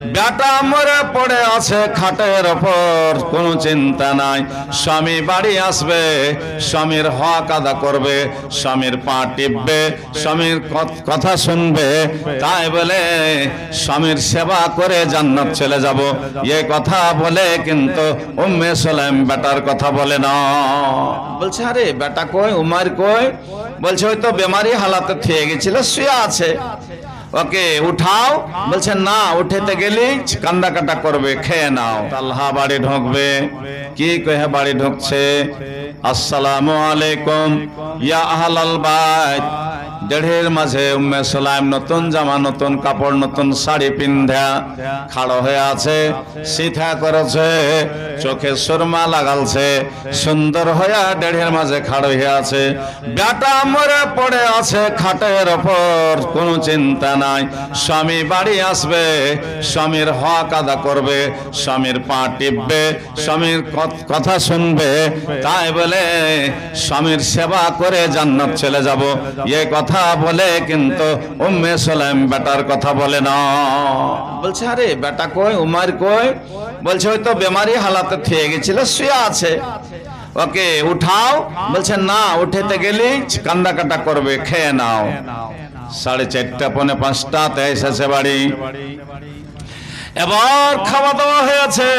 বেটা মরে পড়ে আছে খাটের ওপর, কোনো চিন্তা নাই। স্বামী বাড়ি আসবে, স্বামীর হক আদা করবে, স্বামীর পা টিপবে, স্বামীর কথা শুনবে, তাই বলে স্বামীর সেবা করে জান্নাত চলে যাব, এই কথা বলে কিন্তু উম্মে সুলাইম বেটার কথা বলে না। বলছে আরে বেটা কই, উমার কই? বলছে ওই তো বেমারি হালাতে থেকে গেছিল, শুয়ে আছে, ওকে উঠাও। বলছে না, উঠেতে গেলি কান্দা কাটা করবে, খেয়ে নাও। তালহা বাড়ি ঢুকবে, কি কহে বাড়ি ঢুকছে, আসসালামু আলাইকুম ইয়া আহলাল বাইত। দেড়ের মাঝে উম্মে সুলাইম নতুন জামা, নতুন কাপড়, নতুন শাড়ি পিন্ধা খাড়ো হয়ে আছে, সিথা করেছে, চোখে সুরমা লাগালছে, সুন্দর হয়ে দেড়ের মাঝে খাড়ো হয়ে আছে। বেটা মরে পড়ে আছে খাটের ওপর, কোনো চিন্তা নাই। স্বামী বাড়ি আসবে, স্বামীর হক আদা করবে, স্বামীর পা টিপবে, স্বামীর কথা শুনবে, তাই বলে স্বামীর সেবা করে জান্নাত চলে যাব, এই কথা বলে কিন্তু উম্মে সুলাইম বেটার কথা বলে না। বলছে আরে বেটা কই, উমার কই? বলছে ওই তো বেমারি হালাতে থেকে গেছিল, শুয়ে আছে, ওকে উঠাও। বলছে না, উঠেতে গেলি কান্দা কাটা করবে, খেয়ে নাও। 4:30 পৌনে 5টাতে এসেছে বাড়ি। এবার খাওয়া দাওয়া হয়েছে,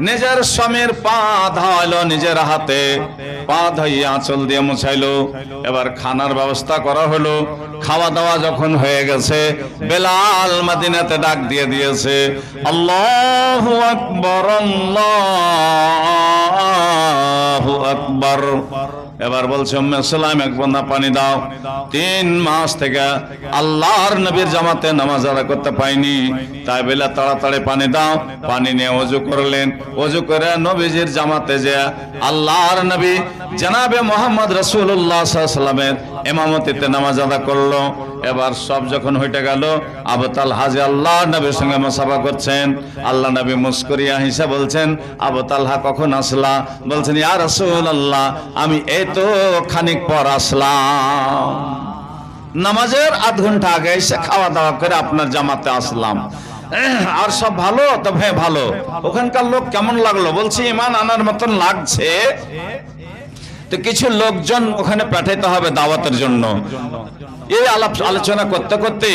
নিজের স্বামীর পা ধোয়াইলো, নিজের হাতে পা ধুইয়ে আঁচল দিয়ে মুছাইলো। এবার খানার ব্যবস্থা করা হলো। খাওয়া দাওয়া যখন হয়ে গেছে, বেলাল মদিনাতে ডাক দিয়ে দিয়েছে, আল্লাহু আকবার, আল্লাহু আকবার। এবার বলছে উম্মে সুলাইম এক বন্না পানি দাও। 3 মাস থেকে আল্লাহর নবীর জামাতে নামাজ আদায় করতে পাইনি, তাই বলে তাড়াতাড়ি পানি দাও। পানি নিয়ে ওযু করলেন, ওযু করে নবীজির জামাতে যে আল্লাহর নবী জনাবে মুহাম্মদ রাসূলুল্লাহ সাল্লাল্লাহু আলাইহি ওয়াসাল্লামের ইমামতিতে নামাজ আদায় করলো। এবার সব যখন হয়ে গেল, আবু তালহা যে আল্লাহর নবীর সঙ্গে মুসাফা করছেন, আল্লাহ নবী মুস্কুরিয়া হেসে বলছেন, আবু তালহা কখন আসলা? বলছেন ইয়া রাসূলুল্লাহ, আমি এই তো খানিক পর আসলাম, নামাজের আধ ঘন্টা আগে এসে খাওয়া দাওয়া করে আপনার জামাতে আসলাম। আর সব ভালো? তো হ্যাঁ ভালো। ওখানকার লোক কেমন লাগলো? বলছি ঈমান আনার মতন লাগছে, তো কিছু লোকজন ওখানে পাঠাইতে হবে দাওয়াতের জন্য। এই আলোচনা করতে করতে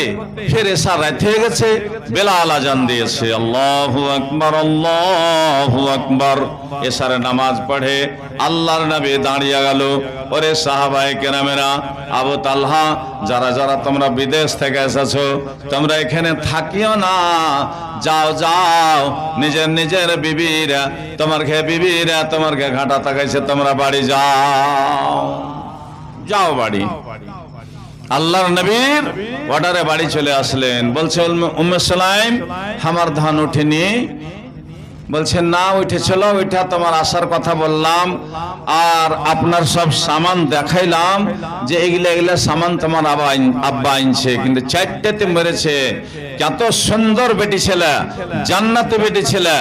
ফের এসা রাত হয়ে গেছে, বেলাল আজান দিয়েছে, আল্লাহু আকবার, আল্লাহু আকবার। এশারে নামাজ পড়ে আল্লাহর নবী দাঁড়িয়ে গেল। ওরে সাহাবায়ে কেরামেরা, আবু তালহা, যারা যারা তোমরা বিদেশ থেকে এসেছো, তোমরা এখানে থাকিও না, যাও যাও, নিজের নিজের বিবিরা, তোমার ঘাটা তাকাইছে, তোমরা বাড়ি যাও, যাও বাড়ি। আল্লাহর নবীর অর্ডারে বাড়ি চলে আসলেন। বলছে উম্মে সুলাইম, আমার ধান উঠেনি? বলছেন না, উঠেছিল, ওইটা তোমার আসার কথা বললাম, আর আপনার সব সামান দেখাইলাম যে এগুলা সামান তোমার আব্বা আনছে, কিন্তু 4টেতে মেরেছে। কত সুন্দর বেটি ছেলে, জান্নাতি বেটি ছেলে,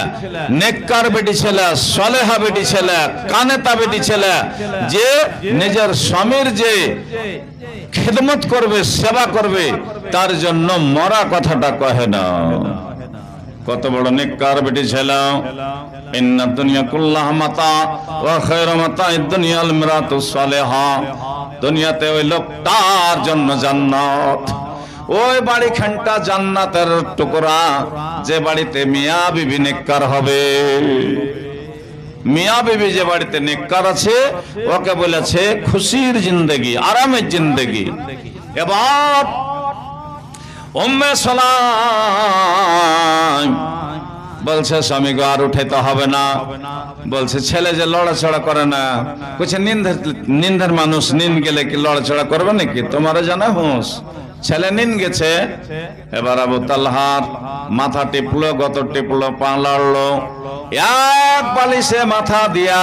নেককার বেটি ছেলে, সলেহা বেটি ছেলে, কানেতা বেটি ছেলে, যে নিজের স্বামীর যে খেদমত করবে, সেবা করবে, তার জন্য মরা কথাটা কহে না। কত বড় নেককার বেটি ছেলে। ইন্না দুনিয়া কুল্লাহা মাতা ওয়া খায়রু মাতা'id দুনিয়া আল মিরাতুস সালিহা। দুনিয়াতে ওই লোকটার জন্য জান্নাত, ওই বাড়ি খানটা জান্নাতের টুকরা, যে বাড়িতে মিয়া বিবি নেককার হবে। মিয়া বিবি যে বাড়িতে নেককার আছে, ওকে বলেছে খুশির জিন্দেগি, আরামের জিন্দেগি। এবার উম্মে সুলাইম বলছে স্বামী গো আর উঠাইতে হবে না। বলছে ছেলে যে লড়াচড়া করে না, বলছে নিন্দার মানুষ, নিন গেলে কি লড়াচড়া করবে নাকি? তোমারও জানা হুঁশ, ছেলে নিন গেছে। এবার আবু তালহার মাথা টিপলো, গত টিপলো, পা লড়লো, এক বালিশে মাথা দিয়া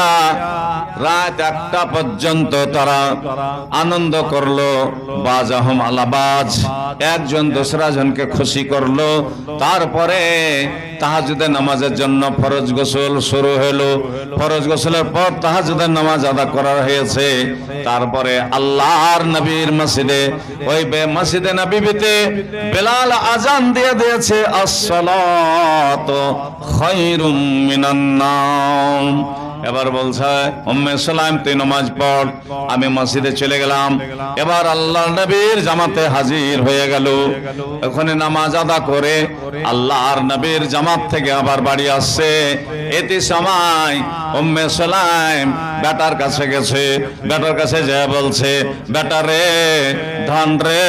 রাত 1টা পর্যন্ত তারা আনন্দ করলো। বাজাহুম আলাবাজ, একজন দোসরা জনকে খুশি করলো। তারপরে তাহাজ্জুদের নামাজের জন্য ফরজ গোসল শুরু হলো। ফরজ গোসলের পর তাহাজ্জুদের নামাজ আদা করা হয়েছে। তারপরে আল্লাহর নবীর মসজিদে, ওই মসজিদে না বিবিতে বেলাল আজান দিয়ে দিয়েছে, আসসালাতু খায়রুম মিনান নাওম। এবার বলছে উম্মে সালাম তুই নামাজ পড়। আমি মসজিদে চলে গেলাম। এবার আল্লাহর নবীর জামাতে হাজির হয়ে গেল। ওখানে নামাজ আদা করে আল্লাহর নবীর জামাত থেকে আবার বাড়ি আসছে। এতে সময় উম্মে সালাম বেটার কাছে গেছে। বেটার কাছে যায় বলছে, বেটা রে, ধন রে,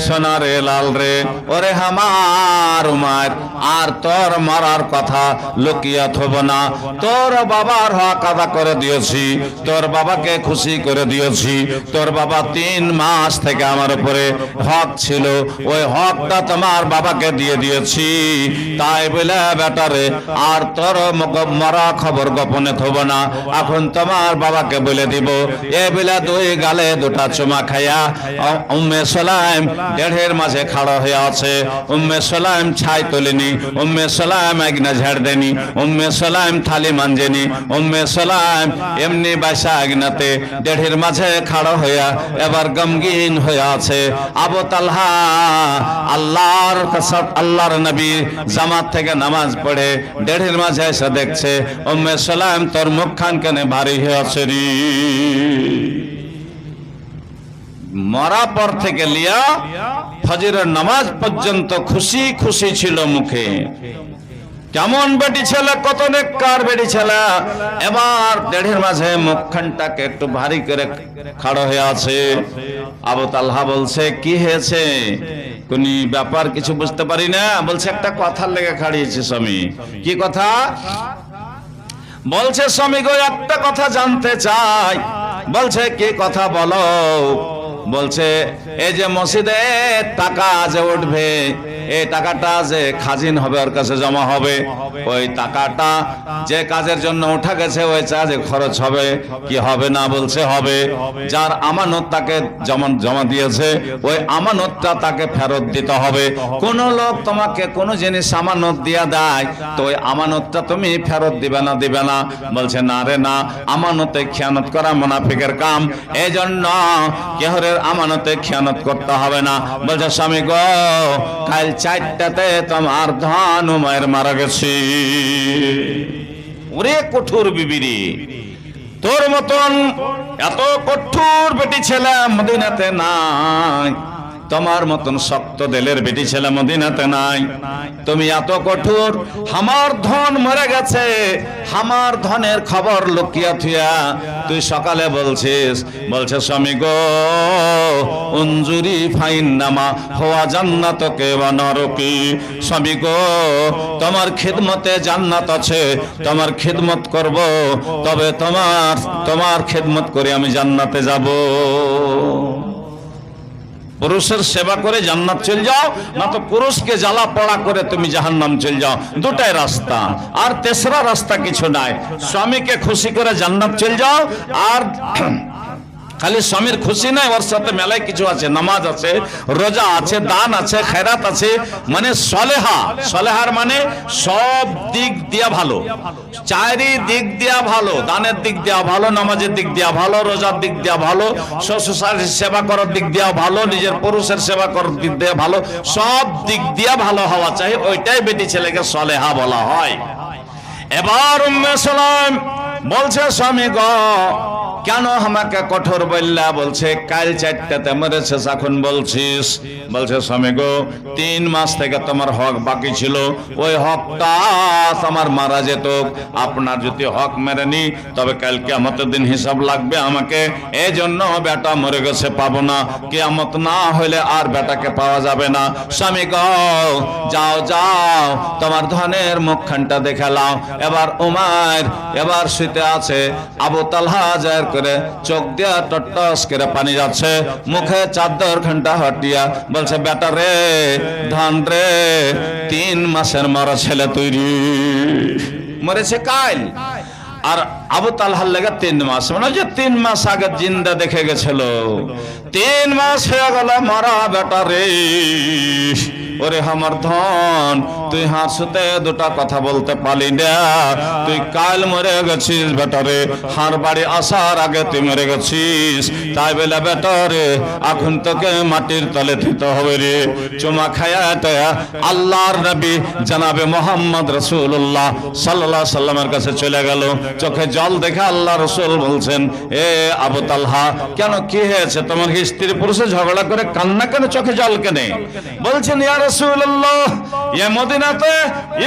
সোনা রে, লাল রে, ওরে আমার উমার, আর তোর মারার কথা লুকিয়ে থব না। তোর বাবার হক আদা করে দিয়েছি, তোর বাবাকে খুশি করে দিয়েছি। তোর বাবা 3 মাস থেকে আমার উপরে হক ছিল, ওই হকটা তোমার বাবাকে দিয়ে দিয়েছি। তাই বলে বেটারে আর তোর মরা খবর গোপনে থব না। এখন তোমার বাবাকে বলে দিব। এ বেলা 2 গালে 2টা চুমা খাইয়া উম্মে সালাম দেড়ের মাঝে খাড়া হয়ে আছে। উম্মে সালাম ছাই তোলেনি, উম্মে সালাম আগনা ঝাড় দেনি, উম্মে সালাম থালি মানজেনি। উম্মে সালাম এমনি বাইসা আগনাতে দেড়ের মাঝে খাড়া হইয়া এবার গমগিন হয়ে আছে। আবু তালহা আল্লাহর কাছে, আল্লাহর নবী জামাত থেকে নামাজ পড়ে দেড়ের মাঝে এসে দেখছে উম্মে সালাম তোর মুখখান কেনে ভারী হয়ে আছে রে। মরা পর থেকে লিয়া ফজরের নামাজ পর্যন্ত খুশি খুশি ছিল মুখে। কেমন বেটি ছেলে, কত নেককার বেটি ছেলে। এবার দেড়ের মাঝে মুখখানটাকে একটু ভারী করে খাড়া হয়ে আছে। আবু তালহা বলছে কি হয়েছে? কোন ব্যাপার কিছু বুঝতে পারি না। বলছে একটা কথার লেগে খাড়িয়েছে স্বামী। কি কথা? বলছে স্বামী গো একটা কথা জানতে চাই। বলছে কি কথা বলো? বলছে এই যে মসজিদে টাকা যে উঠবে, এই টাকাটা যে খাজিন হবে ওর কাছে জমা হবে, ওই টাকাটা যে কাজের জন্য উঠা গেছে ওই কাজে খরচ হবে কি হবে না? বলছে হবে। যার আমানত তাকে জমা দিয়েছে ওই আমানতটা তাকে ফেরত দিতে হবে। কোন লোক তোমাকে কোন জিনিস আমানত দিয়া দেয় তো ওই আমানতটা তুমি ফেরত দিবে না? দিবে না? বলছে না রে না, আমানতে খেয়ানত করা মুনাফিকের কাম, এই জন্য কেহরের আমানতে খেয়ানত করতে হবে না। বলছে স্বামী গো কাল 4টাতে তোমার ধন উমায়ের মারা গেছে। ওরে কঠোর বিবিরি, তোর মতন এত কঠোর বেটি ছেলে মদিনাতে নাই, তোমার মতন শক্ত দিলের বেটি ছেলে মদিনাতে নাই। তুমি এত কঠোর, আমার ধন মরে গেছে, আমার ধনের খবর লুকিয়া থুয়া তুই সকালে বলছিস। বলছে স্বামী গো উনজুরি ফাইন নামা হওয়া জান্নাতকে ওয়া নরকি। স্বামী গো তোমার খিদমতে জান্নাত আছে, তোমার খিদমত করব, তবে তোমার খিদমত করে আমি জান্নাতে যাব। পুরুষের সেবা করে জান্নাত চলে যাও, না তো পুরুষকে জ্বালা পড়া করে তুমি জাহান্নাম চলে যাও। দুটাই রাস্তা, আর তেসরা রাস্তা কিছু নাই। স্বামীকে খুশি করে জান্নাত চলে যাও, আর খালি স্বামীর খুশি নাই, ওর সাথে মেলায় কিছু আছে, নামাজ আছে, রোজা আছে, দান আছে, খেরাত আছে, মানে সলেহা। সলেহার মানে সব দিক দিয়া ভালো, চারি দিক দিয়া ভালো, দানের দিক দিয়া ভালো, নামাজের দিক দিয়া ভালো, রোজার দিক দিয়া ভালো, শ্বশুর সেবা করার দিক দিয়া ভালো, নিজের পুরুষের সেবা করার দিক দিয়া ভালো, সব দিক দিয়া ভালো হওয়া চাই। ওইটাই বেটি ছেলেকে সলেহা বলা হয়। এবার উম্মে সালাম বলছে স্বামী গো কেন আমাকে কঠোর বললা? বলছে কাল 4টাতে মরেছিস, এখন বলছিস। বলছে স্বামী গো 3 মাস থেকে তোমার হক বাকি ছিল, ওই হকটা আমার মারা যেত। আপনার যদি হক মেরেনি তবে কাল কিয়ামতের দিন হিসাব লাগবে আমাকে, এই জন্য বেটা মরে গেছে পাবো না, কিয়ামত না হইলে আর বেটাকে পাওয়া যাবে না। স্বামী গো যাও যাও তোমার ধনের মুখখানটা দেখালাও। এবার উমার এবার শুতে আছে, আবু তালহা যায় করে চোখ দিয়া টটস করে পানি যাচ্ছে, মুখে চাদর ঘন্টা হটিয়া বলছে বেটা রে, ধান রে, 3 মাসের মরা ছেলে তৈরি মরেছে কাল। আর আবু তালহার লেগে 3 মাস, মানে যে 3 মাস আগে জিন্দা দেখে গেছিল, 3 মাস হয়ে গেল মারা বেটা রে। ওরে আমার ধন তুই হাসতে দুটা কথা বলতে পারলি না, তুই কাল মরে গেছিস বেটারে, হার বাড়ি আসার আগে তুই মরে গেছিস, তাই বলে বেটারে এখন তোকে মাটির তলে দিতে হবে রে। চুমা খায়াতে আল্লাহর নবী জনাবে মোহাম্মদ রাসূলুল্লাহ সাল্লাল্লাহু আলাইহি সাল্লামের কাছে চলে গেল। চোখে জল দেখে আল্লাহ রাসূল বলছেন, এ আবু তালহা, কেন কি হয়েছে? তোমার স্ত্রী পুরুষে ঝগড়া করে কান্না কেন, চোখে জল কেনে? বলছেন, ইয়া রাসূলুল্লাহ, এ মদিনাতে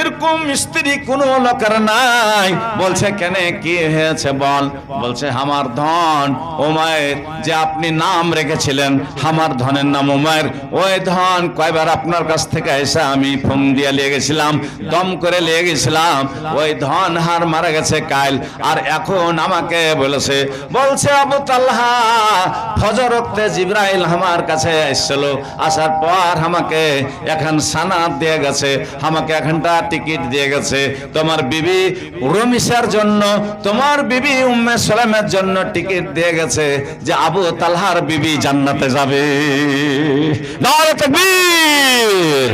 এরকম স্ত্রী কোন লোকের নাই। বলছে, কেন কি হয়েছে বল? বলছে, আমার ধন উমাইর, যে আপনি নাম রেখেছিলেন আমার ধনের নাম উমাইর, ওই ধন কয়বার আপনার কাছ থেকে এসে আমি ফোন দিয়ে নিয়ে গেছিলাম, দম করে নিয়ে গেছিলাম, ওই ধন হার মারা গেছে কাল, আর এখন আমাকে বলেছে, বলছে আবু তালহা, ফজর ওয়াক্তে জিবরাইল আমার কাছে এসেছিল, আসার পর আমাকে এখন সানাদ দিয়ে গেছে, আমাকে এখানটা টিকিট দিয়ে গেছে, তোমার বিবি রমিসার জন্য, তোমার বিবি উম্মে সালামের জন্য টিকিট দিয়ে গেছে যে আবু তালহার বিবি জান্নাতে যাবে। নারে তাকবীর!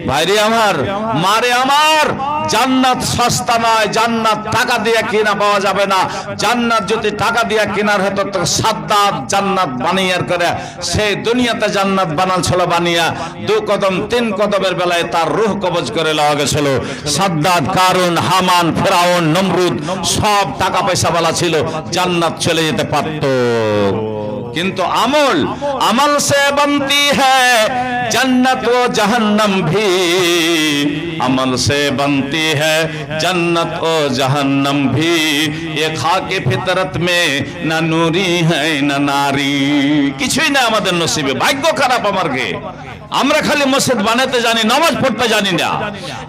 ভাইরে আমার, মারে আমার, জান্নাত সস্তা নয়, জান্নাত টাকা দিয়ে কিনা পাওয়া যাবে না। জান্নাত যদি টাকা দিয়ে কেনার হতো তো সাদ্দাত জান্নাত বানিয়ার করে সেই দুনিয়াতে জান্নাত বানালছিল, বানিয়া 2 কদম 3 কদমের বেলায় তার রূহ কবজ করে লওয়া গেছিল। সাদ্দাত, কারুন, হামান, ফেরাউন, নমরুদ সব টাকা পয়সা वाला ছিল, জান্নাত চলে যেতে পারত। किंतु अमल अमल से बनती है जन्नत व जहन्नम भी, अमल से बनती है जन्नत व जहन्नम भी, ये खाके फितरत में न नूरी है न नारी। কিছুই না আমাদের নসিবে, ভাগ্য খারাপ আমারকে, আমরা খালি মসজিদ বানাতে জানি, নামাজ পড়তে জানি না।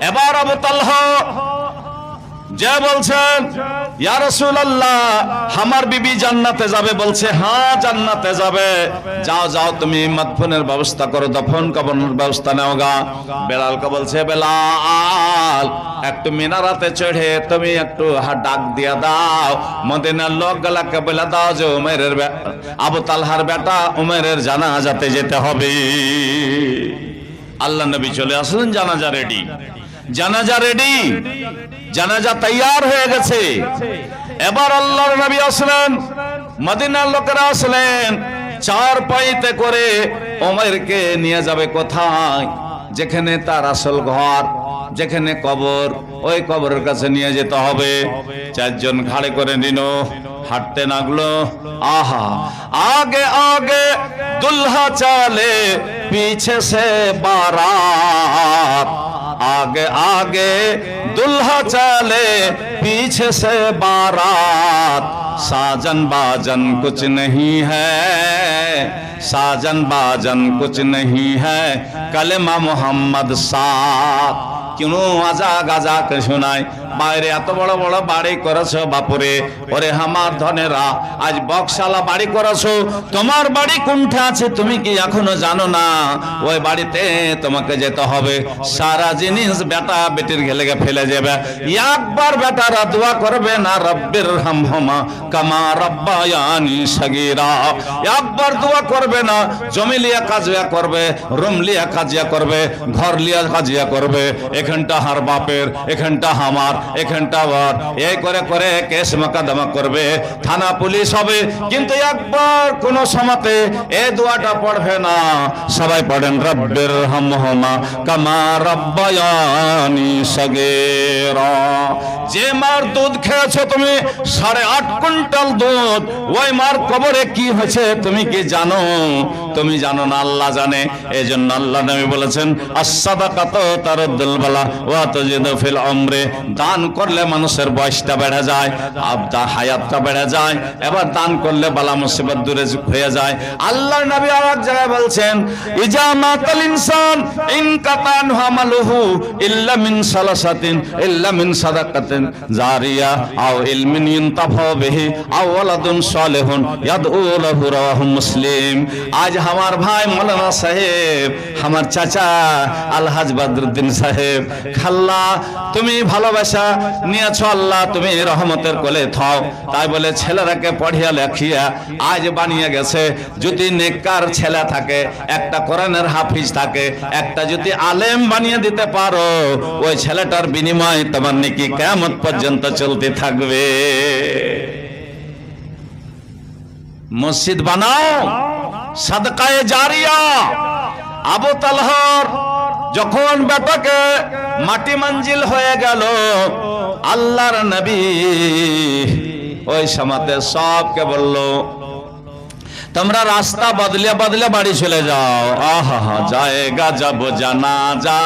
এবার আবু তালহা যে বলছেন, ইয়া রাসূলুল্লাহ, আমার বিবি জান্নাতে যাবে। বলছে, হ্যাঁ জান্নাতে যাবে, যাও যাও তুমি মদফনের ব্যবস্থা করো, দফন কাফনের ব্যবস্থা নাও গা। বেলালকে বলছে, বেলাল একটু মিনারাতে চড়ে তুমি একটু ডাক দিয়া দাও, মদিনার লোকগুলাকে বলে দাও যে উমাইরের আবু তালহার বেটা উমাইরের জানাজাতে যেতে হবে। আল্লাহ নবী চলে আসলেন, জানাজা রেডি, জানাজা রেডি, জানাজা তৈয়ার হয়ে গেছে। এবার আল্লাহর নবী আসলেন, মদিনার লোকেরা আসলেন, 4 পাইতে করে উমাইরকে নিয়ে যাবে কোথায়? যেখানে তার আসল ঘর, যেখানে কবর, ওই কবরের কাছে নিয়ে যেতে হবে। 4 জন ঘাড়ে করে নিল, হাঁটতে লাগলো। आहा आगे आगे दुल्हा चले पीछे से बारात, आगे आगे दुल्हा चले पीछे से बारात, साजन बाजन कुछ नहीं है, साजन बाजन कुछ नहीं है, कलमा मोहम्मद साथ। क्यों आजा गाजा के शोनाय বাইরে এত বড় বড় বাড়ি করেছো বাপুরে, ওরে আমার ধনেরা, আজ বক্সশালা বাড়ি করেছো, তোমার বাড়ি কোনটা আছে তুমি কি এখনো জানো না? ওই বাড়িতে তোমাকে যেতে হবে। সারা জিনিস বেটা বেটির ঘেলেগে ফেলে যাবে। একবার বেটারা দোয়া করবে না, রব্বির হামহুমা কামা রব্বায়ানি সগীরা, একবার দোয়া করবে না। জমি লিয়া কাজিয়া করবে, রুম লিয়া কাজিয়া করবে, ঘর লিয়া কাজিয়া করবে, এখানটা হার বাপের, এখানটা আমার, এখানটা ওর, এই করে করে কেস মোকদ্দমা করবে, থানা পুলিশ হবে, কিন্তু একবার কোন সময়তে এই দোয়াটা পড়বে না। সবাই পড়েন, রব্বির হামহুমা কামা রব্বায়ানি সগীরা। যে মার দুধ খেয়েছো তুমি 8.5 কুইন্টাল দুধ, ওই মার কবরে কি হয়েছে তুমি কি জানো? তুমি জানো না, আল্লাহ জানে। এজন্য আল্লাহ নবী বলেছেন, আস-সাদাকাতু তারুদ্দুল বালা ওয়া তাজিদু ফিল উমরি, দান করলে মানুষের বয়সটা বেড়ে যায়, আবদা হায়াতটা বেড়ে যায়। এবার দান করলে বালা মুসিবত দূরে হয়ে যায়। আল্লাহর নবী আরেক জায়গায় বলছেন, ইজা মাতাল ইনসান ইন কাতান আমালুহু ইল্লা মিন সালাসাতিন ইল্লা মিন সাদাকাতিন জারিয়া আও ইলমিন ইনতাফা বিহি বিহি আও ওয়ালাদুন সালিহুন ইয়াদউ লাহু রাওয়াহু মুসলিম। আজ আমার ভাই মাওলানা সাহেব, আমার চাচা আলহাজ বদরুদ্দিন সাহেব, খাল্লা তুমি ভালোবাসা নিয়েছ, আল্লাহ তুমি রহমতের কোলে থাও, তাই বলে ছেলেরাকে পড়িয়া লেখিয়া আজ বানিয়ে গেছে। যদি নেককার ছেলে থাকে, একটা কোরআনের হাফিজ থাকে, একটা যদি আলেম বানিয়ে দিতে পারো, ওই ছেলেটার বিনিময়ে তোমার নেকি কিয়ামত পর্যন্ত চলতে থাকবে। মসজিদ বানাও, সাদকায়ে জারিয়া। আবু তালহার যখন বেটাকে মাটি মঞ্জিল হয়ে গেল, আল্লাহর নবী ওই সময়তে সবকে বলল, তোমরা রাস্তা বদলে বদলে বাড়ি চলে যাও। আহা जाएगा जब जनाजा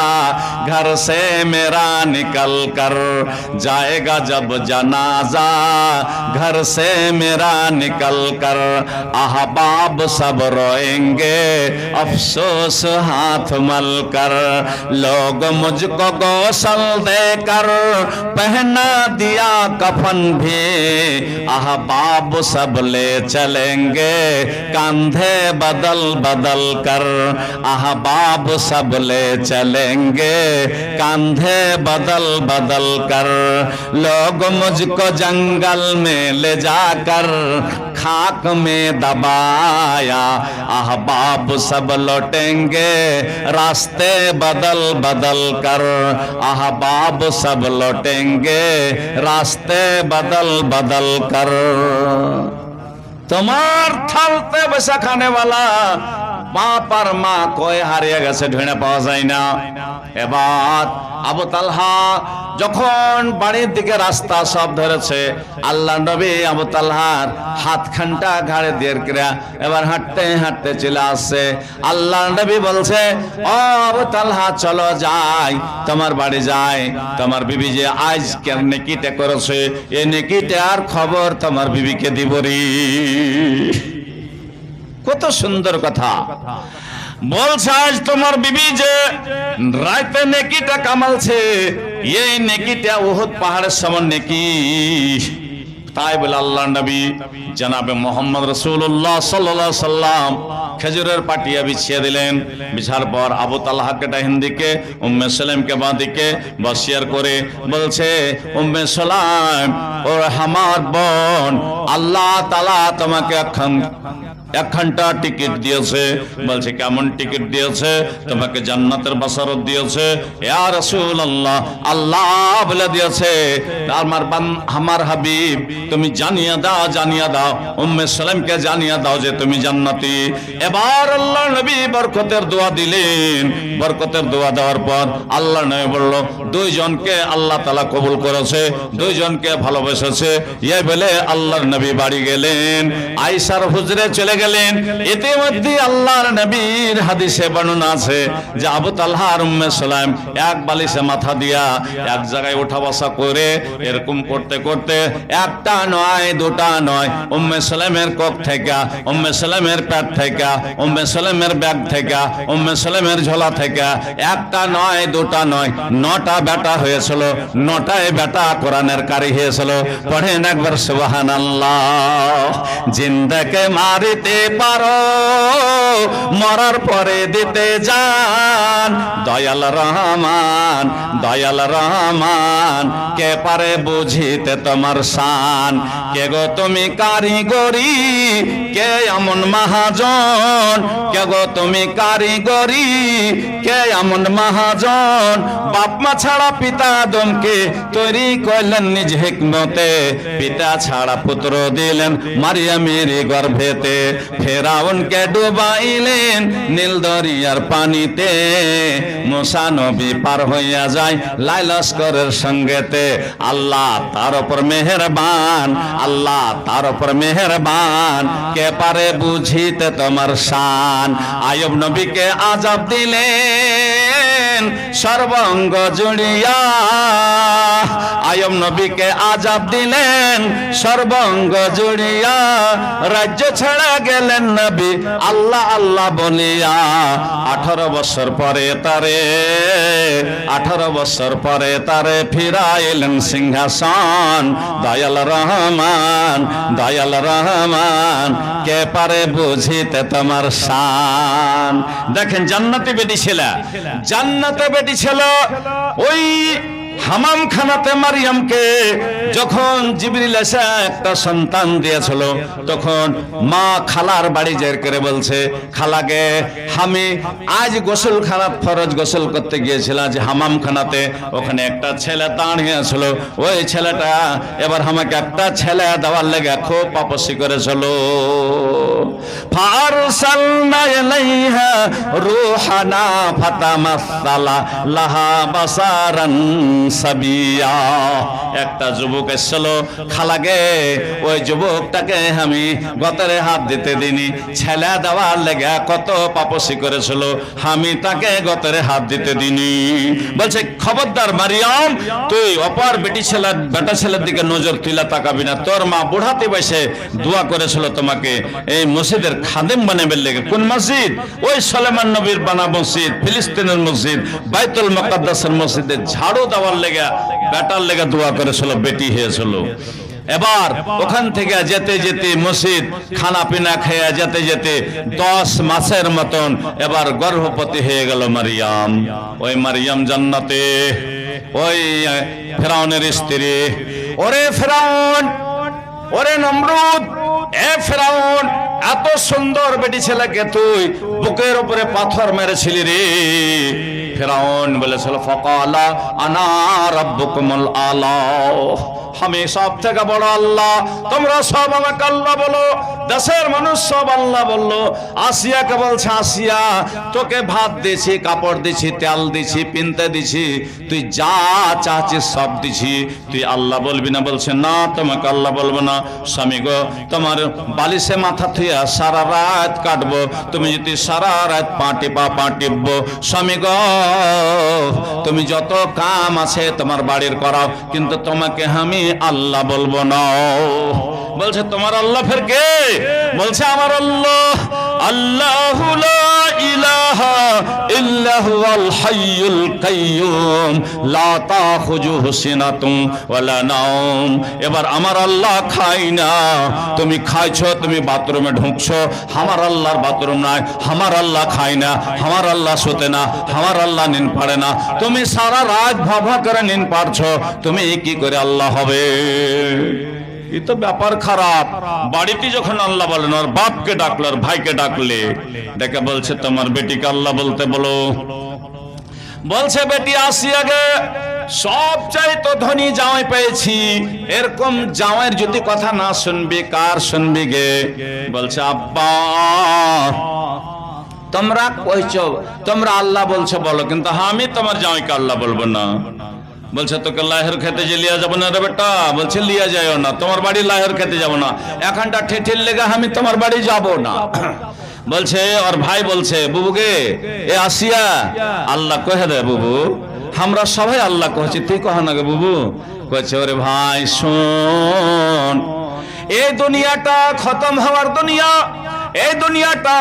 घर से मेरा निकल कर, जाएगा जब जनाजा घर से मेरा निकल कर, अहबाब सब रोएंगे अफसोस हाथ मल कर, लोग मुझको गौसल देकर पहना दिया कफन भी, अहबाब सब ले चलेंगे कांधे बदल बदल कर, अहबाब सब ले चलेंगे कांधे बदल बदल कर, लोग मुझको जंगल में ले जाकर खाक में दबाया, अहबाब सब लौटेंगे रास्ते बदल बदल कर, अहबाब सब लौटेंगे रास्ते बदल बदल कर। তোমার থালতে বসে খানেওয়ালা বাপ আর মা কই হারিয়ে গেছে, ঢুঁড়ে পাওয়া যায় না। এবার আবু তালহা যখন বাড়ির দিকে রাস্তা সব ধরেছে, আল্লাহ নবী আবু তালহার হাতখানটা ঘাড়ে দিয়ে এবার হাঁটতে হাঁটতে চলে আসছে। আল্লাহ নবী বলছে, ও আবু তালহা চলো যাই, তোমার বাড়ি যাই, তোমার বিবি যে আজ কেন নেকিটা করেছে, এই নেকিটার খবর তোমার বিবিকে দিবরি। কত সুন্দর কথা বলছে, আজ তোমার বিবি যে রাতে নেকিটা কামালছে, এই নেকিটা উহুদ পাহাড়ের সমান নেকি। তাই বলে আল্লাহ নবী জনাবে মোহাম্মদ রাসূলুল্লাহ সাল্লাল্লাহু আলাইহি সাল্লাম খেজুরের পাটিয়া বিছিয়ে দিলেন। বিছার পর আবু তালহাকে ডাইন দিকে, উম্মে সালামকে বাঁ দিকে বসিয়ার করে বলছে, উম্মে সালাম ও আমার বোন, আল্লাহ তাআলা তোমাকে একখানটা টিকিট দিয়েছে। বলছে, কেমন টিকিট দিয়েছে? তোমাকে জান্নাতের বাসারত দিয়েছে। ইয়া রাসূলুল্লাহ, আল্লাহ বলে দিয়েছে, আমার হাবিব তুমি জানিয়ে দাও, জানিয়ে দাও, উম্মে সালামকে জানিয়ে দাও যে তুমি জান্নাতি। এবার আল্লাহ নবী বরকতের দোয়া দিলেন। বরকতের দোয়া দেওয়ার পর আল্লাহ নবী বলল, দুইজনকে আল্লাহ তাআলা কবুল করেছে, দুইজনকে ভালোবেসেছে। এই বলে আল্লাহর নবী বাড়ি গেলেন, আয়েশার হুজরে চলে গেলেন। ইতিমধ্যে আল্লাহর নবীর হাদিসে বর্ণনা আছে যে আবু তালহা আর উম্মে সালাম এক বালিশে মাথা দিয়া এক জায়গায় ওঠা বসা করে এরকম করতে করতে একটা নয় দুটা নয়, উম্মে সালামের কোপ থেকে, উম্মে সালামের পেট থেকে, উম্মে সালামের ব্যাগ থেকে, উম্মে সালামের ঝোলা থেকে একটা নয় দুটা নয়, 9টা বেটা হয়েছিল। 9টায় বেটা কোরআনের কারি হয়েছিল। পড়েন একবার সুবহানাল্লাহ। জিন্দাকে মারিতে পারো, মরার পরে দিতে জান, দয়াল রহমান, দয়াল রহমান, কে পারে বুঝিতে তোমার শান। কে গো তুমি কারিগরি, কে এমন মহাজন, কে গো তুমি কারিগরি, কে এমন মহাজন। বাপ মা ছাড়া পিতা আদমকে তৈরি করলেন নিজ হিকমতে, পিতা ছাড়া পুত্র দিলেন মারিয়ামের গর্ভেতে। ফেরাউনকে ডুবাইলেন নীল দরিয়ার পানিতে, মুসা নবী পার হইয়া যায় লাইলস্করের সঙ্গেতে। আল্লাহ তার উপর মেহেরবান, আল্লাহ তার উপর মেহেরবান, কে পারে বুঝিতে তোমার শান। আইয়ুব নবীকে আযাব দিলেন সর্বাঙ্গ জুড়িয়া, আয়ব নবীকে আযাব দিলেন সর্বাঙ্গ জুড়িয়া, রাজ্য ছেড়ে গেলেন নবী আল্লাহ আল্লাহ বলিয়া। 18 বছর পরে তারে ফিরাইলেন সিংহাসন। দয়াল রহমান কে পারে বুঝিতে তোমার শান। দেখেন জান্নাতে বেটি ছিল ওই হামাম খানাতে মারিয়ামকে যখন জিবরিল এসে একটা সন্তান দিয়েছিল, তখন মা খালার বাড়ি জের করে বলছে, খালাকে আমি আজ গোসলখানাত ফরজ গোসল করতে গিয়েছিলাম যে হামাম খানাতে, ওখানে একটা ছেলে দাঁড়িয়ে ছিল, ওই ছেলেটা এবার আমাকে একটা ছেলে দেওয়ার লেগে খুব পাপসি করেছিল। ফারসালনা ইলাইহা রূহানা ফাতামাসসালা লাহা বাসারান সাবিয়া। একটা যুবক এসেছিল, খালাগে ওই যুবকটাকে আমি গতরে হাত দিতে দিনি, ছেলে দেওয়ার লেগে কত পাপসি করেছিল, আমি তাকে গতরে হাত দিতে দিনি। বলছে খবরদার মারিয়াম, তুই অপর বেটা ছেলের দিকে নজর তুলে তাকাবি না। তোর মা বুড়াতে বসে দোয়া করেছিল তোমাকে এই মসজিদের খাদেম বানাবের লেগে। কোন মসজিদ? ওই সুলাইমান নবীর বানা মসজিদ, ফিলিস্তিনের মসজিদ, বাইতুল মুকাদ্দাসের মসজিদে ঝাড়ু দেওয়ার লেগে বেটার লেগে দোয়া করেছিল, বেটি হয়েছিল। এবার ওখান থেকে যেতে যেতে মসজিদ খানা পিনা খেয়ে যেতে যেতে 10 মাসের মতন এবার গর্ভবতী হয়ে গেল মারিয়াম। ওই মারিয়াম জান্নাতে, ওই ফেরাউনের স্ত্রী। ওরে ফেরাউন, ওরে নমরুদ, এ ফেরাউন, এত সুন্দর বেটি ছেলেকে তুই বুকের উপরে পাথর মেরেছিলি রে। ফেরাউন বলেছিল ফাকালা আনা রাব্বুকুমুল আলা, আমি সব থেকে বড় আল্লাহ, তোমরা সব আমাকে আল্লাহ বলো। দেশের মানুষ সব আল্লাহ বললো। আসিয়াকে বলছে, আসিয়া তোকে ভাত দিছি, কাপড় দিছি, তেল দিছি, পিনতে দিছি, তুই যা চাচ্ছিস সব দিছি, তুই আল্লাহ বলবি না? বলছে না, তোমাকে আল্লাহ বলবো না। স্বামী গো, তোমার বালিশে মাথা থুয়া সারা রাত কাটবো, তুমি যদি সারা রাত পা টিপবো। স্বামী গো, তুমি যত কাম আছে তোমার বাড়ির করাও, কিন্তু তোমাকে আমি আল্লাহ বলবো না। বলছে তোমার আল্লাহ ফের কে? বলছে আমার আল্লাহ, আল্লাহু লা ইলাহা ইল্লা হুয়াল হাইয়ুল কাইয়্যুম লা তাখুযুহু সিনাতুন ওয়ালা নাওম। এবার আমার আল্লাহ খায় না, তুমি খাইছো, তুমি বাথরুমে ঢুকছো, আমার আল্লাহর বাথরুম নাই, আমার আল্লাহ খায় না, আমার আল্লাহ শুতে না, আমার আল্লাহ নিন পারে না। তুমি সারা রাত ভাবা করে নিন পারছো, তুমি কি করে আল্লাহ হবে? এই তো ব্যাপার খারাপ। বাড়িতে যখন আল্লাহ বলেন, আর বাপকে ডাকলো, আর ভাইকে ডাকলে ডেকে বলছে তোমার বেটিকে আল্লাহ বলতে বলো। বলছে বেটি আসিয়াগে সবচাইতে ধনী জামাই পেয়েছি, এরকম জামাইয়ের যদি কথা না শুনবি কার শুনবি গে? বলছে আব্বা তোমরা কইছো, তোমরা আল্লাহ বলছো বলো, কিন্তু আমি তোমার জামাইকে আল্লাহ বলবো না। বলছে তোকে লাহের খেতে যে লিয়া যাবো না রে বেটা? বলছে লিয়া যাইও না, তোমার বাড়ি লাহের খেতে যাবো না, এখানটা ঠেঠির লেগে আমি তোমার বাড়ি যাবো না। বলছে আর ভাই বলছে বুবুকে, এ আসিয়া আল্লাহ কহে দে বুবু, আমরা সবাই আল্লাহ কহছি, তুই কহ না গে বুবু। কইছে ওরে ভাই শোন, এই দুনিয়াটা খতম হওয়ার দুনিয়া, এই দুনিয়াটা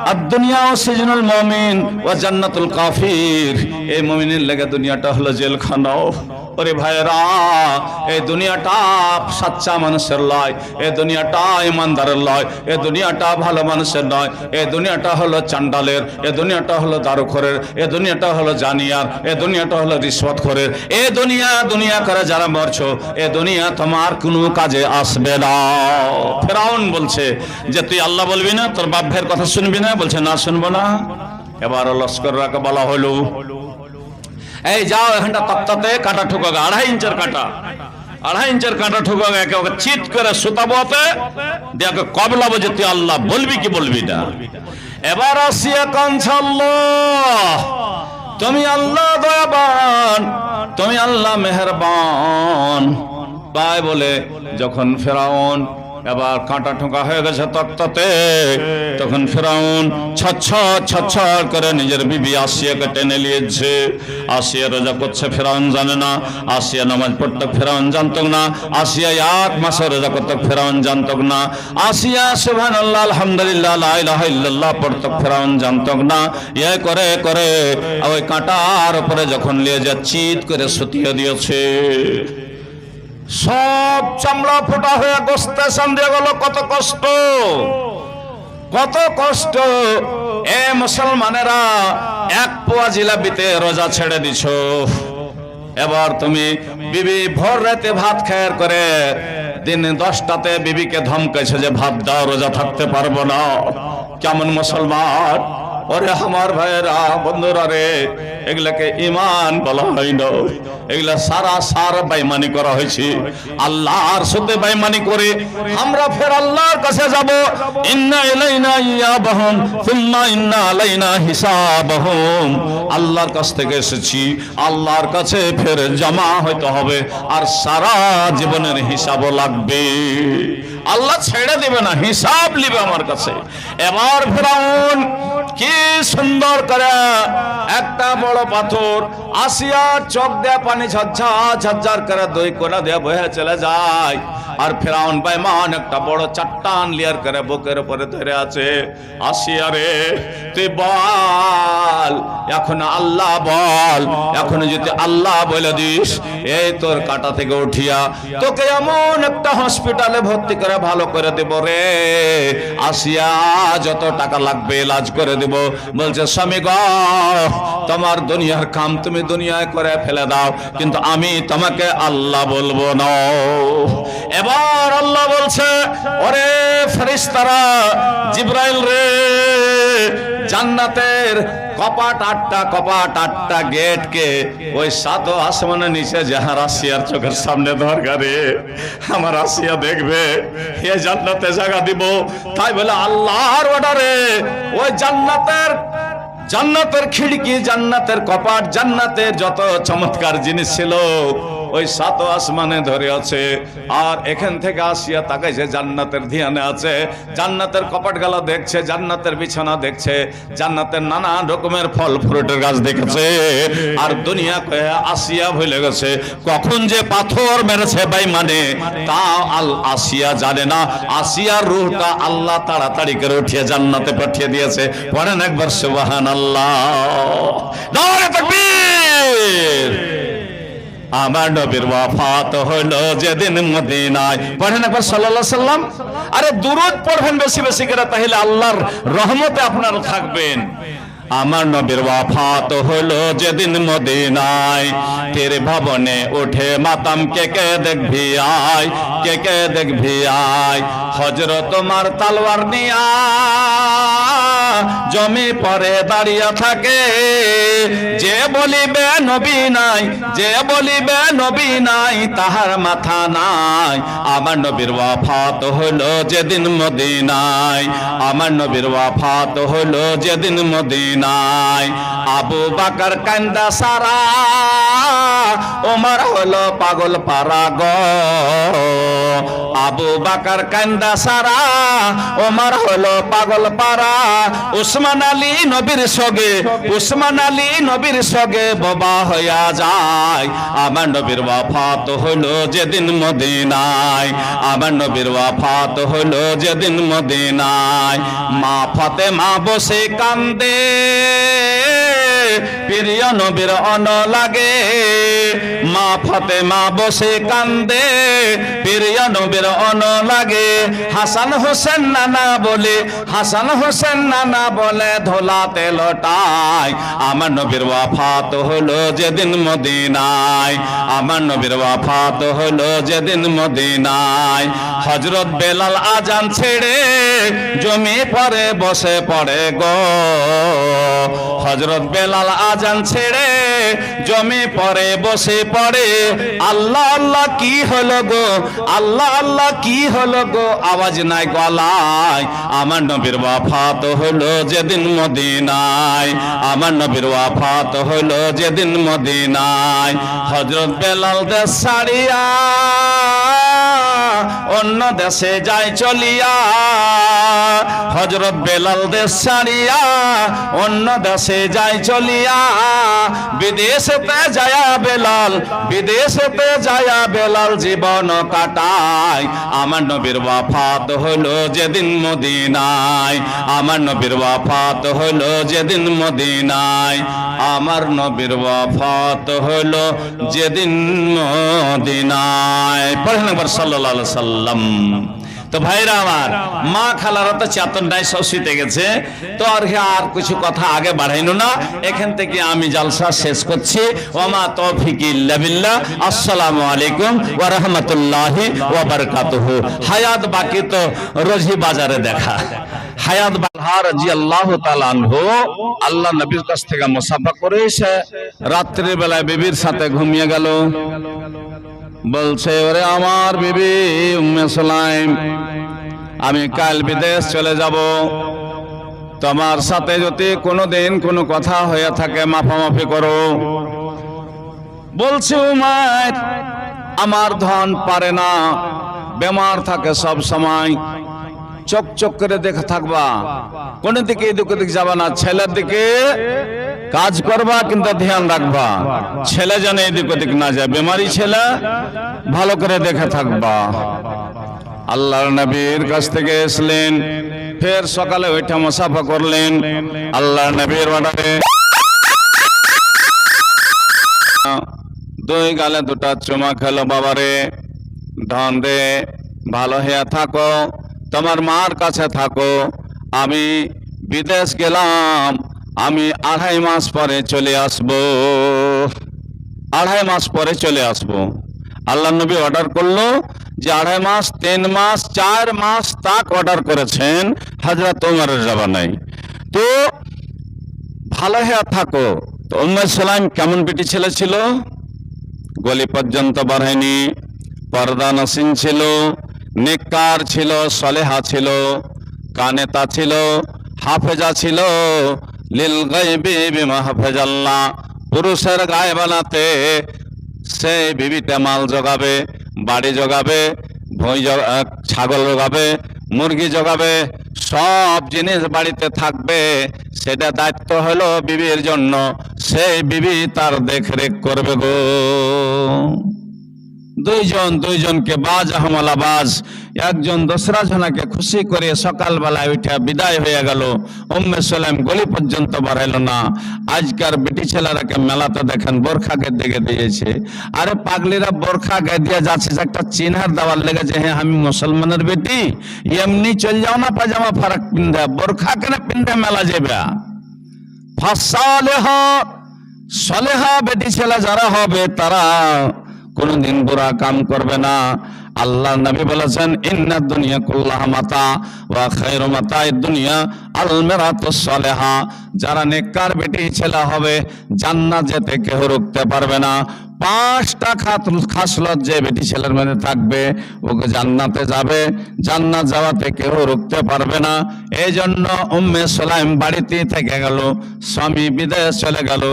আর দুনিয়া সিজনুল মুমিন ওয়া জান্নাতুল কাফির, এই মুমিনের লেগে দুনিয়াটা হলো জেলখানাও। ওরে ভাইরা, এই দুনিয়াটা সচ্চা মানুষের লয়, এই দুনিয়াটা ইমানদারের লয়, এই দুনিয়াটা ভালো মানুষের নয়, এই দুনিয়াটা হলো চান্ডালের, এই দুনিয়াটা হলো দারুখোরের, এই দুনিয়াটা হলো জানিয়ার, এই দুনিয়াটা হলো রিশওয়াতখোরের। এই দুনিয়া করে যারা মরছো, এই দুনিয়া তোমার কোনো কাজে আসবে না। ফেরাউন বলছে যে তুই আল্লাহ বলবি না, তোর বাপ ভাইয়ের কথা শুনবি না? বলছে না, শুনবো না। এবার লস্কররাকে বলা হলো, এই যাও এখানটা তক্তাতে কাটা ঠুকাগা, 2.5 ইঞ্চের কাটা, 2.5 ইঞ্চের কাটা ঠুকাগা, একে ওকে চিৎ করে সুতাবোতে দেখো কবলাবো যে তুই আল্লাহ বলবি কি বলবি না। এবার আসিয়া কাঁদছে, আল্লাহ তুমি আল্লাহ দয়াবান, তুমি আল্লাহ মেহেরবান। তাই বলে যখন ফেরাউন এবার কাঁটা ঠোকা হয়ে গেছে তক্তাতে। তখন ফেরাউন ছচ্ছর করে নিজের বিবি আসিয়াকে টেনে নিয়েছে। আসিয়া রোজা করছে, ফেরাউন জানে না। আসিয়া নামাজ পড়তো, ফেরাউন জানতো না। আসিয়া 1 মাসে রোজা করতো, ফেরাউন জানতো না। আসিয়া সুবহানাল্লাহ আলহামদুলিল্লাহ লা ইলাহা ইল্লাল্লাহ পড়তো, ফেরাউন জানতো না। ইয়ে করে করে ওই কাঁটার উপরে যখন নিয়ে যা চিৎ করে শুতিয়ে দিয়েছে, সব চামড়া ফোটা হয়ে গোস্তে সন্দেহ গেল। কত কষ্ট, কত কষ্ট! এ মুসলমানেরা, 1 পোয়া জিলাপিতে রোজা ছেড়ে দিছ। এবার তুমি বিবি ভোর রাতে ভাত খায়ের করে দিন 10টাতে বিবিকে ধমকাইছে যে ভাত দাও, রোজা থাকতে পারবো না। কেমন মুসলমান! ওরে আমার ভাইয়েরা, বন্ধুরা রে, এগুলাকে ঈমান বলা হয় না, এগুলা সারা বেঈমানি করা হয়েছে। আল্লাহর সাথে বেঈমানি করে আমরা ফের আল্লাহর কাছে যাব। ইন্না ইলাইনা ইয়াবাহুম সুম্মা ইন্না আলাইনা হিসাবাহুম। আল্লাহর কাছ থেকে এসেছি, আল্লাহর কাছে ফের জমা হইতে হবে, আর সারা জীবনের হিসাবও লাগবে। আল্লাহ ছেড়ে দিবে না, হিসাব নিবে আমার কাছে। এবার ফেরাউন কি সুন্দর করে একটা বড় পাথর, আসিয়ার চোখ দিয়ে পানি ঝরঝর করে 2 কোনা দিয়ে বয়ে চলে যায়। আর ফেরাউন বেঈমান একটা বড় চট্টান লিয়ার করে বুকের উপরে ধরে আছে। আসিয়া রে, তুই বল, এখন আল্লাহ বল। এখন যদি আল্লাহ বলে দিস, এই তোর কাঁটা থেকে উঠিয়া তোকে এমন একটা হসপিটালে ভর্তি করে ভালো করে দেব রে। আসিয়া যত টাকা লাগবে ইলাজ করে দেব। বলছে, স্বামী গো, তোমার দুনিয়ার কাম তুমি দুনিয়ায় করে ফেলে দাও, কিন্তু আমি তোমাকে আল্লাহ বলবো না। এবার আল্লাহ বলছে, ওরে ফেরেশতারা, জিবরাইল রে, জান্নাতের কপাট 8টা গেটকে ওই 7 আসমানের নিচে যাহার আসিয়ার চোখের সামনে দরকারে আমার আসিয়া দেখবে, এ জান্নাতে জায়গা দিব। তাই বলে আল্লাহর অর্ডারে ওই জান্নাতের খিড়কি, জান্নাতের কপাট, জান্নাতের যত চমৎকার জিনিস ছিল ওই 7 আসমানে ধরে আছে। আর এখান থেকে আসিয়া তাকাইছে, জান্নাতের ধ্যানে আছে, জান্নাতের কপাট গালা দেখছে, জান্নাতের বিছানা দেখছে, জান্নাতের নানা রকমের ফল ফ্রুটের গাছ দেখেছে। আর দুনিয়া কয়ে আসিয়া ভুলে গেছে কখন যে পাথর মেরেছে বেঈমানে, তা আসিয়া জানে না। আসিয়ার রূহটা আল্লাহ তাড়াতাড়ি করে উঠিয়ে জান্নাতে পাঠিয়ে দিয়েছে। পড়েন একবার সুবহানাল্লাহ, নারে তাকবীর। আমার নবীর ওয়াফাত হলো যেদিন মদিনায়, পড়েন একবার সাল্লাল্লাহু আলাইহি সাল্লাম। আরে দুরূদ পড়বেন বেশি বেশি করে, তাহলে আল্লাহর রহমতে আপনারা থাকবেন। আমার নবীর ওয়াফাত হলো যেদিন মদিনায়, তের ভবনে উঠে মাতাম কে কে দেখবি আয়, কে কে দেখবি আয়। হযরত ওমর তলোয়ার নিয়া জমি পরে দাঁড়িয়ে থাকে, যে বলিবে নবী নাই, যে বলিবে নবী নাই, তাহার মাথা নাই। আমার নবীর ওয়াফাত হলো যেদিন মদিনায়, আমার নবীর ওয়াফাত হলো যেদিন মদিনায়। আবু বকর কান্দা সারা, ওমর হলো পাগল পারা গো। আবু বকর কান্দা সারা, ওমর হলো পাগল পারা। উসমান আলী নবীর সঙ্গে, উসমান আলী নবীর সঙ্গে বাবা হইয়া যায়। আমার নবীর ওয়াফাত হলো যেদিন মদিনায়, আমার নবীর ওয়াফাত হলো যেদিন মদিনায়। মা ফাতেমা বসে কান্দে, প্রিয় নবীর অন লাগে। মা ফাতেমা বসে কান্দে, প্রিয় নবীর অন লাগে। হাসান হোসেন নানা বলে, হাসান হোসেন নানা বলে ধোলাতে লটায়। আমার নবীর ওয়াফাত হলো যেদিন মদিনায়, আমার নবীর ওয়াফাত হলো যেদিন মদিনায়। হযরত বেলাল আজান ছেড়ে জমি পরে বসে পড়ে গো। হযরত বেলাল আজান ছেড়ে জমি পরে বসে পড়ে। আল্লাহ আল্লাহ কি হলো গো, আল্লাহ আল্লাহ কি হলো গো, আওয়াজ নাই গলায়। আমার নবীর ওয়াফাত হলো যেদিন মদিনায়, আমার নবীর ওয়াফাত হলো যেদিন মদিনায়। হযরত বেলাল দে সারিয়া অন্য দেশে যায় চলিয়া, হযরত বেলাল দেশ ছাড়িয়া অন্য দেশে যায় চলিয়া, বিদেশেতে যায়া বেলাল, বিদেশেতে যায়া বেলাল জীবন কাটায়। আমার নবীর ওয়াফাত হলো যেদিন মদিনায়, আমার নবীর ওয়াফাত হলো যেদিন মদিনায়, আমার নবীর ওয়াফাত হলো যেদিন মদিনায়। পড়েন একবার সাল্লাল্লাহু আলাইহি সাল্লাম। তো ভাইরা আমার, মা খালারা তো চেতন নাই, সব শুতে গেছে, তো আর কিছু কথা আগে বাড়াইনো না, এখান থেকে আমি জালসা শেষ করছি। ওমা তৌফিকি ইল্লা বিল্লাহ। আসসালামু আলাইকুম ওয়া রাহমাতুল্লাহি ওয়া বারাকাতুহু। হায়াত বাকি তো রোজি বাজারে দেখা। হায়াত বালহা রাদিয়াল্লাহু তাআলা আনহু আল্লাহ নবীর কাছ থেকে মুসাফা করে এসে রাত্রি বেলায় বিবির সাথে ঘুমিয়ে গেল। বলছে, ওরে আমার বিবি উম্মে সুলাইম, আমি কাল বিদেশ চলে যাব, তোমার সাথে যদি কোনোদিন কোনো কথা হয়ে থাকে মাফামাফি করো। বলছে, উমাইর আমার ধন পারে না, বেমার থাকে সব সময়, চোখ চোখ করে দেখে থাকবা, কোন দিকে এদিক ওদিক যাবা না, ছেলের দিকে কাজ করবা কিন্তু ধ্যান রাখবা, ছেলে যেন এদিক ওদিক না যায়, বেমারি ছেলে, ভালো করে দেখে থাকবা। আল্লাহর নবীর কাছ থেকে এসলেন, ফের সকালে ওইটা মুসাফা করলেন। আল্লাহর নবীর অর্ডারে দুই গালে দুটা চুমা খেলো, বাবারে ধন রে, ভালো হয়ে থাকো, তোমার মার কাছে থাকো, আমি বিদেশ গেলাম, আমি 2.5 মাস পরে চলে আসব, 2.5 মাস পরে চলে আসব। আল্লাহ নবী অর্ডার করলো যে 2.5 মাস, 3 মাস, 4 মাস তাক অর্ডার করেছেন হযরত ওমরের জামানায়। তো ভালো হয়ে থাকো। তো উম্মে সুলাইম কেমন বেটি ছেলে ছিল? গলি পর্যন্ত বাড়ায়নি, পর্দানসীন ছিল, নেককার ছিল, সলেহা ছিল, কানেতা ছিল, হাফেজা ছিল, লিল গায়বি বিমা হাফেজাল্লাহ, পুরুষের গায়ে বানাতে সে বিবিতে মাল জোগাবে, বাড়ি জোগাবে, ছাগল জোগাবে, মুরগি জোগাবে, সব জিনিস বাড়িতে থাকবে, সেটা দায়িত্ব হলো বিবির জন্য, সেই বিবি তার দেখরেখ করবে গো। দুইজনকে বাজ হামলা বাজ, একজন দোসরা জনাকে খুশি করে সকালবেলায় উঠে বিদায় হয়ে গেল। উম্মে সুলাইম গলি পর্যন্ত বাড়াইল না। আজকার বেটি ছেলেরাকে মেলাতে দেখেন বোরখাকে দেখে দিয়েছে। আরে পাগলিরা বোরখা গায়ে দিয়ে যাচ্ছে, একটা চিনহার দেওয়ার লেগেছে, হ্যাঁ আমি মুসলমানের বেটি, এমনি চল যাও না, পাজামা ফারাক পিন্ধে, বোরখা কেন পিন্ধে মেলা যাবে? ফাসালেহা, সলেহা বেটি ছেলে যারা হবে তারা কোনদিন বুরা কাম করবে না। আল্লাহ নবী বলেছেন, ইন্নাদ দুনিয়া কুল্লাহা মাতা ওয়া খায়রু মাতা'id দুনিয়া আল মারাতুস সালেহা। যারা নেককার বেটি ছেলে হবে, জান্নাত যেতে কেউ রুখতে পারবে না। 5টা খাসলত যে বেটি ছেলের মধ্যে থাকবে, ওকে জান্নাতে যাবে, জান্নাত যাওয়াতে কেউ রুখতে পারবে না। এই জন্য উম্মে সুলাইম বাড়িতে থেকে গেল, স্বামী বিদেশ চলে গেল,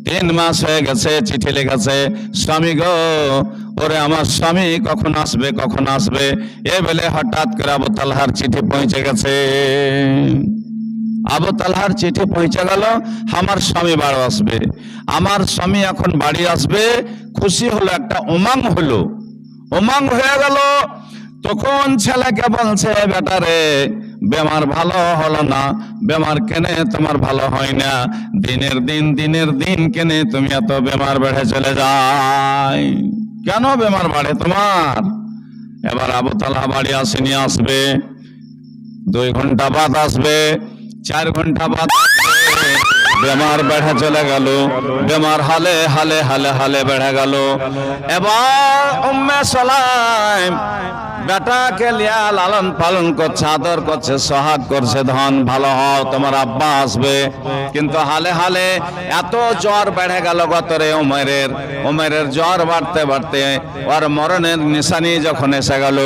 3 মাস হয়ে গেছে, চিঠি লিখেছে, স্বামী গো, ওরে আমার স্বামী কখন আসবে, কখন আসবে? এ বলে হঠাৎ করে আবু তালহার চিঠি পৌঁছে গেছে। আবু তালহার চিঠি পৌঁছে গেল, আমার স্বামী বাড়ি আসবে, আমার স্বামী এখন বাড়ি আসবে। খুশি হলো, একটা উমাং হলো, উমাং হয়ে গেল। তখন ছেলেকে বলছে, বেটা রে, বেমার ভালো হলো না, বেমার কেনে তোমার ভালো হয় না, দিনের দিন কেনে তুমি এত বেমার বেড়ে চলে যায়, কেন বেমার বাড়ে তোমার? এবার আবু তালহা বাড়ি আসেনি, আসবে 2 ঘন্টা বাদ আসবে, 4 ঘন্টা বাদ আসবে, বেমার বেড়ে চলে গেল, বেমার হালে হালে হালে হালে বেড়ে গেল। এবার উম্মে সুলাইম বেটাকে লিয়া লালন পালন করছে, আদর করছে, সোহাগ করছে, ধন ভালো হও, তোমার আব্বা আসবে। কিন্তু হালে হালে এত জ্বর বেড়ে গেল গতরে উমেরের জ্বর বাড়তে বাড়তে ওর মরণের নিশানি যখন এসে গেল,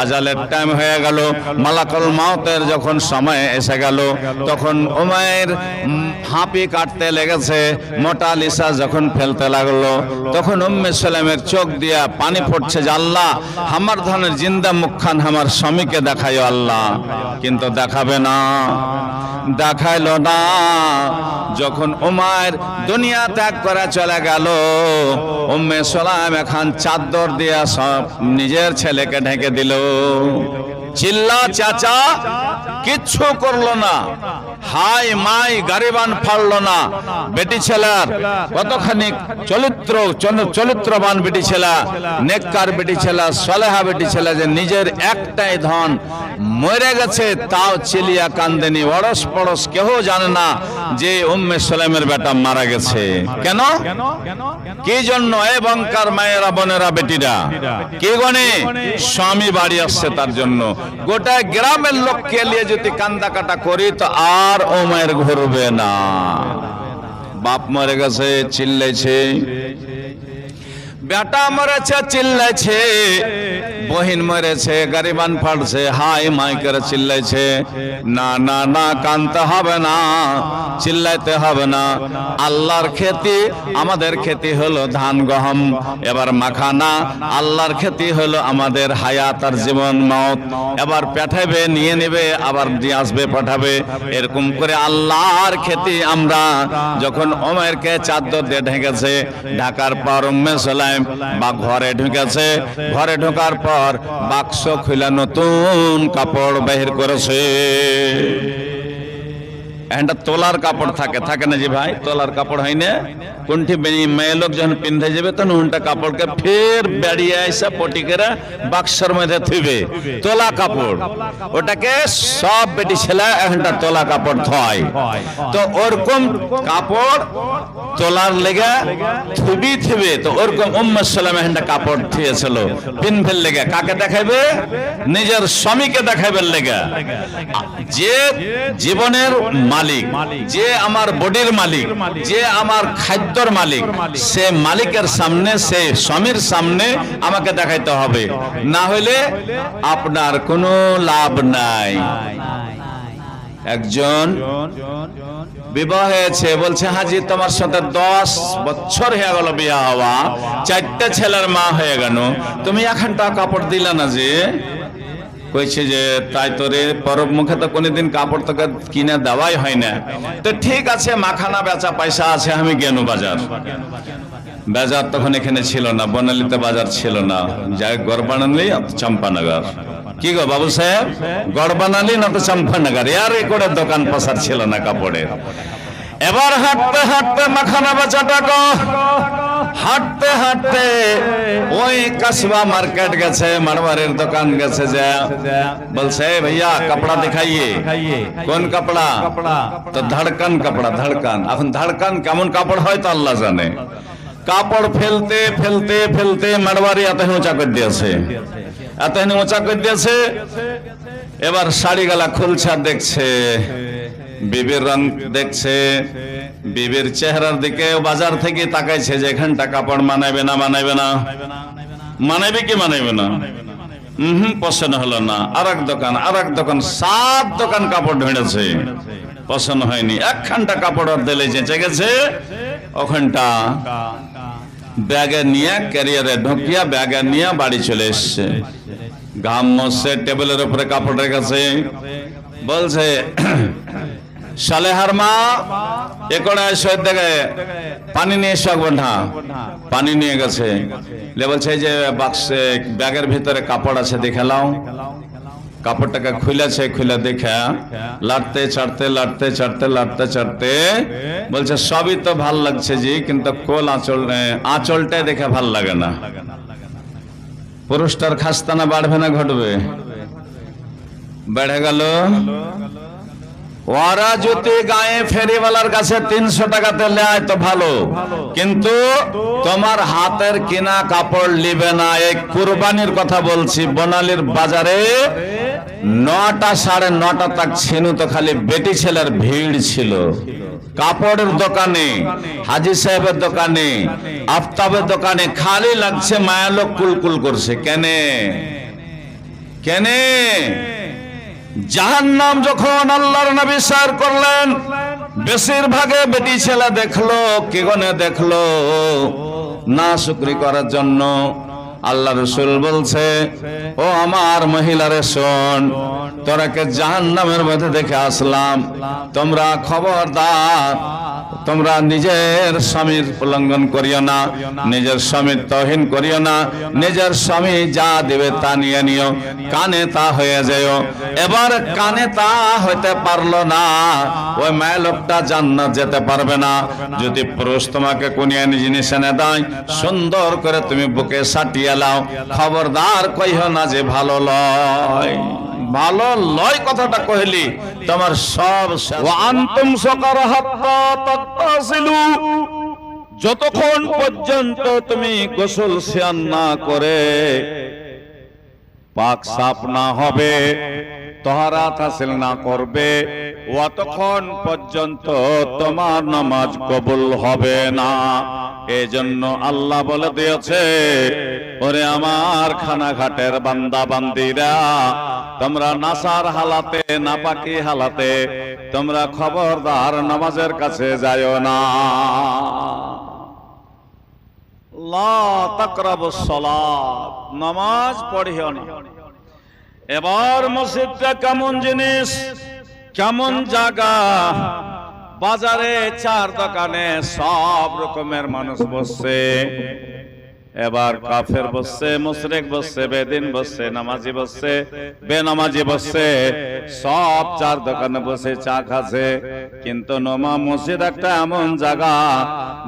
আজালের টাইম হয়ে গেল, মালাকুল মাউতের যখন সময় এসে গেল, তখন উমের হাঁপি কাটতে লেগেছে। মোটা লিসা যখন ফেলতে লাগলো তখন উম্মে সুলাইমের চোখ দিয়া পানি পড়ছে যে আল্লাহ আমার ধরনের জিন্দা মুখখান আমার স্বামীকে দেখাইও আল্লাহ, কিন্তু দেখাবে না, দেখাইলো না। যখন উমাইর দুনিয়া ত্যাগ করে চলে গেল, উম্মে সুলাইম এখন চাদর দিয়া সব নিজের ছেলেকে ঢেকে দিল। চিল্লা চাচা কিচ্ছু করলো না, হাই মাই গারিবান ফাড়লো না। বেটি ছেলার কতখানি চরিত্রবান বেটি ছেলা, নেককার বেটি ছেলা, সলেহা বেটি ছেলা, যে নিজের একটাই ধন মরে গেছে তাও চিলিয়া কান্দেনি। অড়স পড়স কেউ জানে না যে উম্মে সুলাইমের বেটা মারা গেছে। কেন, কি জন্য? এবংকার মায়েরা, বোনেরা, বেটিরা, কি গনে? স্বামী বাড়ি আসছে তার জন্য। গোটা গ্রামের লোককে নিয়ে যদি কান্দা কাটা করি তো আর উমাইর ঘুরবে না। বাপ মরে গেছে চিল্লাইছে, বেটা মরেছে চিল্লাইছে, বহিন মরেছে গারিবান ফাড়ছে, হাই মাই করে চিল্লাইছে। না না না, কানতে হবে না, চিল্লাইতে হবে না। আল্লাহর খেতি, আমাদের খেতি হলো ধান গহম, এবার মাখানা। আল্লাহর খেতি হলো আমাদের হায়াত আর জীবন মত। এবার পাঠাবে, নিয়ে নেবে, আবার দিয়ে আসবে, পাঠাবে। এরকম করে আল্লাহর খেতি আমরা যখন ওমরকে চাদর দিয়ে ঢেকেছে, ঢাকার পর উম্মে সুলাইম বা ঘরে ঢুকেছে। ঘরে ঢোকার পর বাক্স খুলে নতুন কাপড় বাহির করেছে। একটা তোলার কাপড় থাকে না যে ভাই, তোলার কাপড় হয় না? কোনটি মেয়ে লোক যখন পিন্ধে যাবে তখন উনটা কাপড়কে ফের বেড়িয়ে আসা পটি করে বাক্সের মধ্যে থুবে, তোলা কাপড়। ওটাকে সব বেটি ছেলে একটা তোলা কাপড় থয়। তো ওরকম কাপড় তোলার লেগে থুবে, তো ওরকম উম্মে সুলাইম একটা কাপড় থুয়েছিল পিনফেল লেগে। কাকে দেখাইবে? নিজের স্বামীকে দেখাইবে লেগে। যে জীবনের মালিক, যে আমার বডির মালিক, যে আমার খাদ্যর মালিক, সে মালিকের সামনে, সে স্বামীর সামনে আমাকে দেখাইতে হবে, না হলে আপনার কোনো লাভ নাই। একজন বিবাহ হয়েছে, বলছে হাজি তোমার সাথে 10 বছর হয়ে গেল বিয়া হওয়া, 4টে ছেলের মা হয়ে গেল, তুমি এখানটা কাপড় দিলা না যে? কইছে যে তাই তো রে, পরব মুখে তো কোনদিন কাপড় তোকে কিনে দেওয়াই হয় না। তো ঠিক আছে, মাখানা বেচা পয়সা আছে, আমি গেনু বাজার। বাজার তখন এখানে ছিল না, বনালীতে বাজার ছিল না। যাই গড় বানালি চম্পানগর। কি গো বাবু সাহেব, গড় বানালি না তো চম্পানগর, আর এ করে দোকান পাশার ছিল না কাপড়ের। এবার হাঁটতে হাঁটতে মাখানা বেচাটা গো, হাঁটতে হাঁটতে ওই কাসবা মার্কেট গেছে, মারওয়ারের দোকান গেছে, যে বলছে ভাইয়া কাপড়া দেখাইয়ে। কোন কাপড়া? তো ধড়কন কাপড়া, ধড়কন। এখন ধড়কন কেমন কাপড় হয় তো আল্লাহ জানে। কাপড় ফেলতে ফেলতে ফেলতে মারওয়ারি এত উঁচা করে দিয়েছে, এত উঁচা করে দিয়েছে। এবার শাড়ি গালা খুলছে, দেখছে বিবির রং, দেখছে বিবির চেহারার দিকে, বাজার থেকে তাকাইছে যে এখানটা কাপড় মানাইবে না, মানাইবে না, মানাইবে কি মানাইবে না? পছন্দ হলো না। আরেক দোকান, আরেক দোকান, 7 দোকান কাপড় ঢেড়েছে, পছন্দ হয়নি। একখানটা কাপড় দিলে যেচে গেছে, ওখানটা ব্যাগে নিয়ে, ক্যারিয়ারে ঢুকিয়া ব্যাগে নিয়ে বাড়ি চলে এসছে। ঘাম মশছে, টেবিলের উপরে কাপড় রেখেছে। বলছে সালেহার মা একড়া শহীদ দেখে পানি নিয়ে এসো, পানি নিয়ে গেছে। বলছে যে বাক্সে ব্যাগের ভিতরে কাপড় আছে, দেখে লাও। কাপড়টাকে খুলেছে, খুলে দেখে লাটতে চাটতে লাটতে চাটতে লাটতে চাটতে বলছে সবই তো ভাল লাগছে জি, কিন্তু কোল আঁচলটাই দেখে ভাল লাগে না। পুরুষটার খাস্তানা বাড়বে না ঘটবে? বেড়ে গেল। ওরা যদি গায়ে ফেরিওয়ালার কাছে 300 টাকাতে নেয় তো ভালো, কিন্তু তোমার হাতের কিনা কাপড় নিবে না। এই কুরবানির কথা বলছি, বনালীর বাজারে 9টা 9:30 তক ছিনু তো খালি বেটি ছেলের ভিড় ছিল। কাপড়ের দোকানে, হাজি সাহেবের দোকানে, আফতাবের দোকানে খালি লাগছে, মায়া লোক কুলকুল করছে। কেনে কেনে? জাহান্নাম যখন আল্লাহর নবী সার করলেন, বেশিরভাগে বেটি ছেলে দেখলো কি গনে দেখলো না শুকরি করার জন্য। আল্লাহ রাসূল বলছে, ও আমার মহিলারে শোন, তোরাকে জাহান্নামের মধ্যে দেখে আসলাম, তোমরা খবরদার, তোমরা নিজের স্বামীর উল্লঙ্ঘন করিও না, নিজের স্বামীর তৌহিন করিও না, নিজের স্বামী যা দেবে তা নিয়ে নিও, কানে তা হয়ে যাও। এবার কানে তা হইতে পারলো না, ওই মেয়ে লোকটা জান্নাত যেতে পারবে না। যদি পুরুষ তোমাকে কোনিয়ানি জিনিস এনে দেয়, সুন্দর করে তুমি বুকে সাটিয়ে লাও, খবরদার কইও না যে ভালো লয়, ভালো লয় কথাটা কইলি তোমার সব। ওয়া আনতুম সুকারা হাত্তা তাগতাসিলু, যতক্ষণ পর্যন্ত তুমি গোসল স্নান না করে পাক সাফ না হবে, তাহারাত হাসিল না করবে, অতক্ষণ পর্যন্ত তোমার নামাজ কবুল হবে না। এজন্য আল্লাহ বলে দিয়েছে, ওরে আমার খানাঘাটের বান্দা বান্দিরা, তোমরা নাসার হালাতে, নাপাকি হালাতে তোমরা খবরদার নামাজের কাছে যাও না। লা তাকরাবুস সালাত, নামাজ পড়িও না। এবার মসজিদটা কেমন জিনিস, কেমন জায়গা? বাজারে চার দোকানে সব রকমের মানুষ বসছে। এবার কাফের বসছে, মুশরিক বসছে, বেদিন বসছে, নামাজি বসছে, বেনামাজি বসছে, সব চার দোকানে বসে চা খাচ্ছে। কিন্তু নোমা মসজিদ একটা এমন জায়গা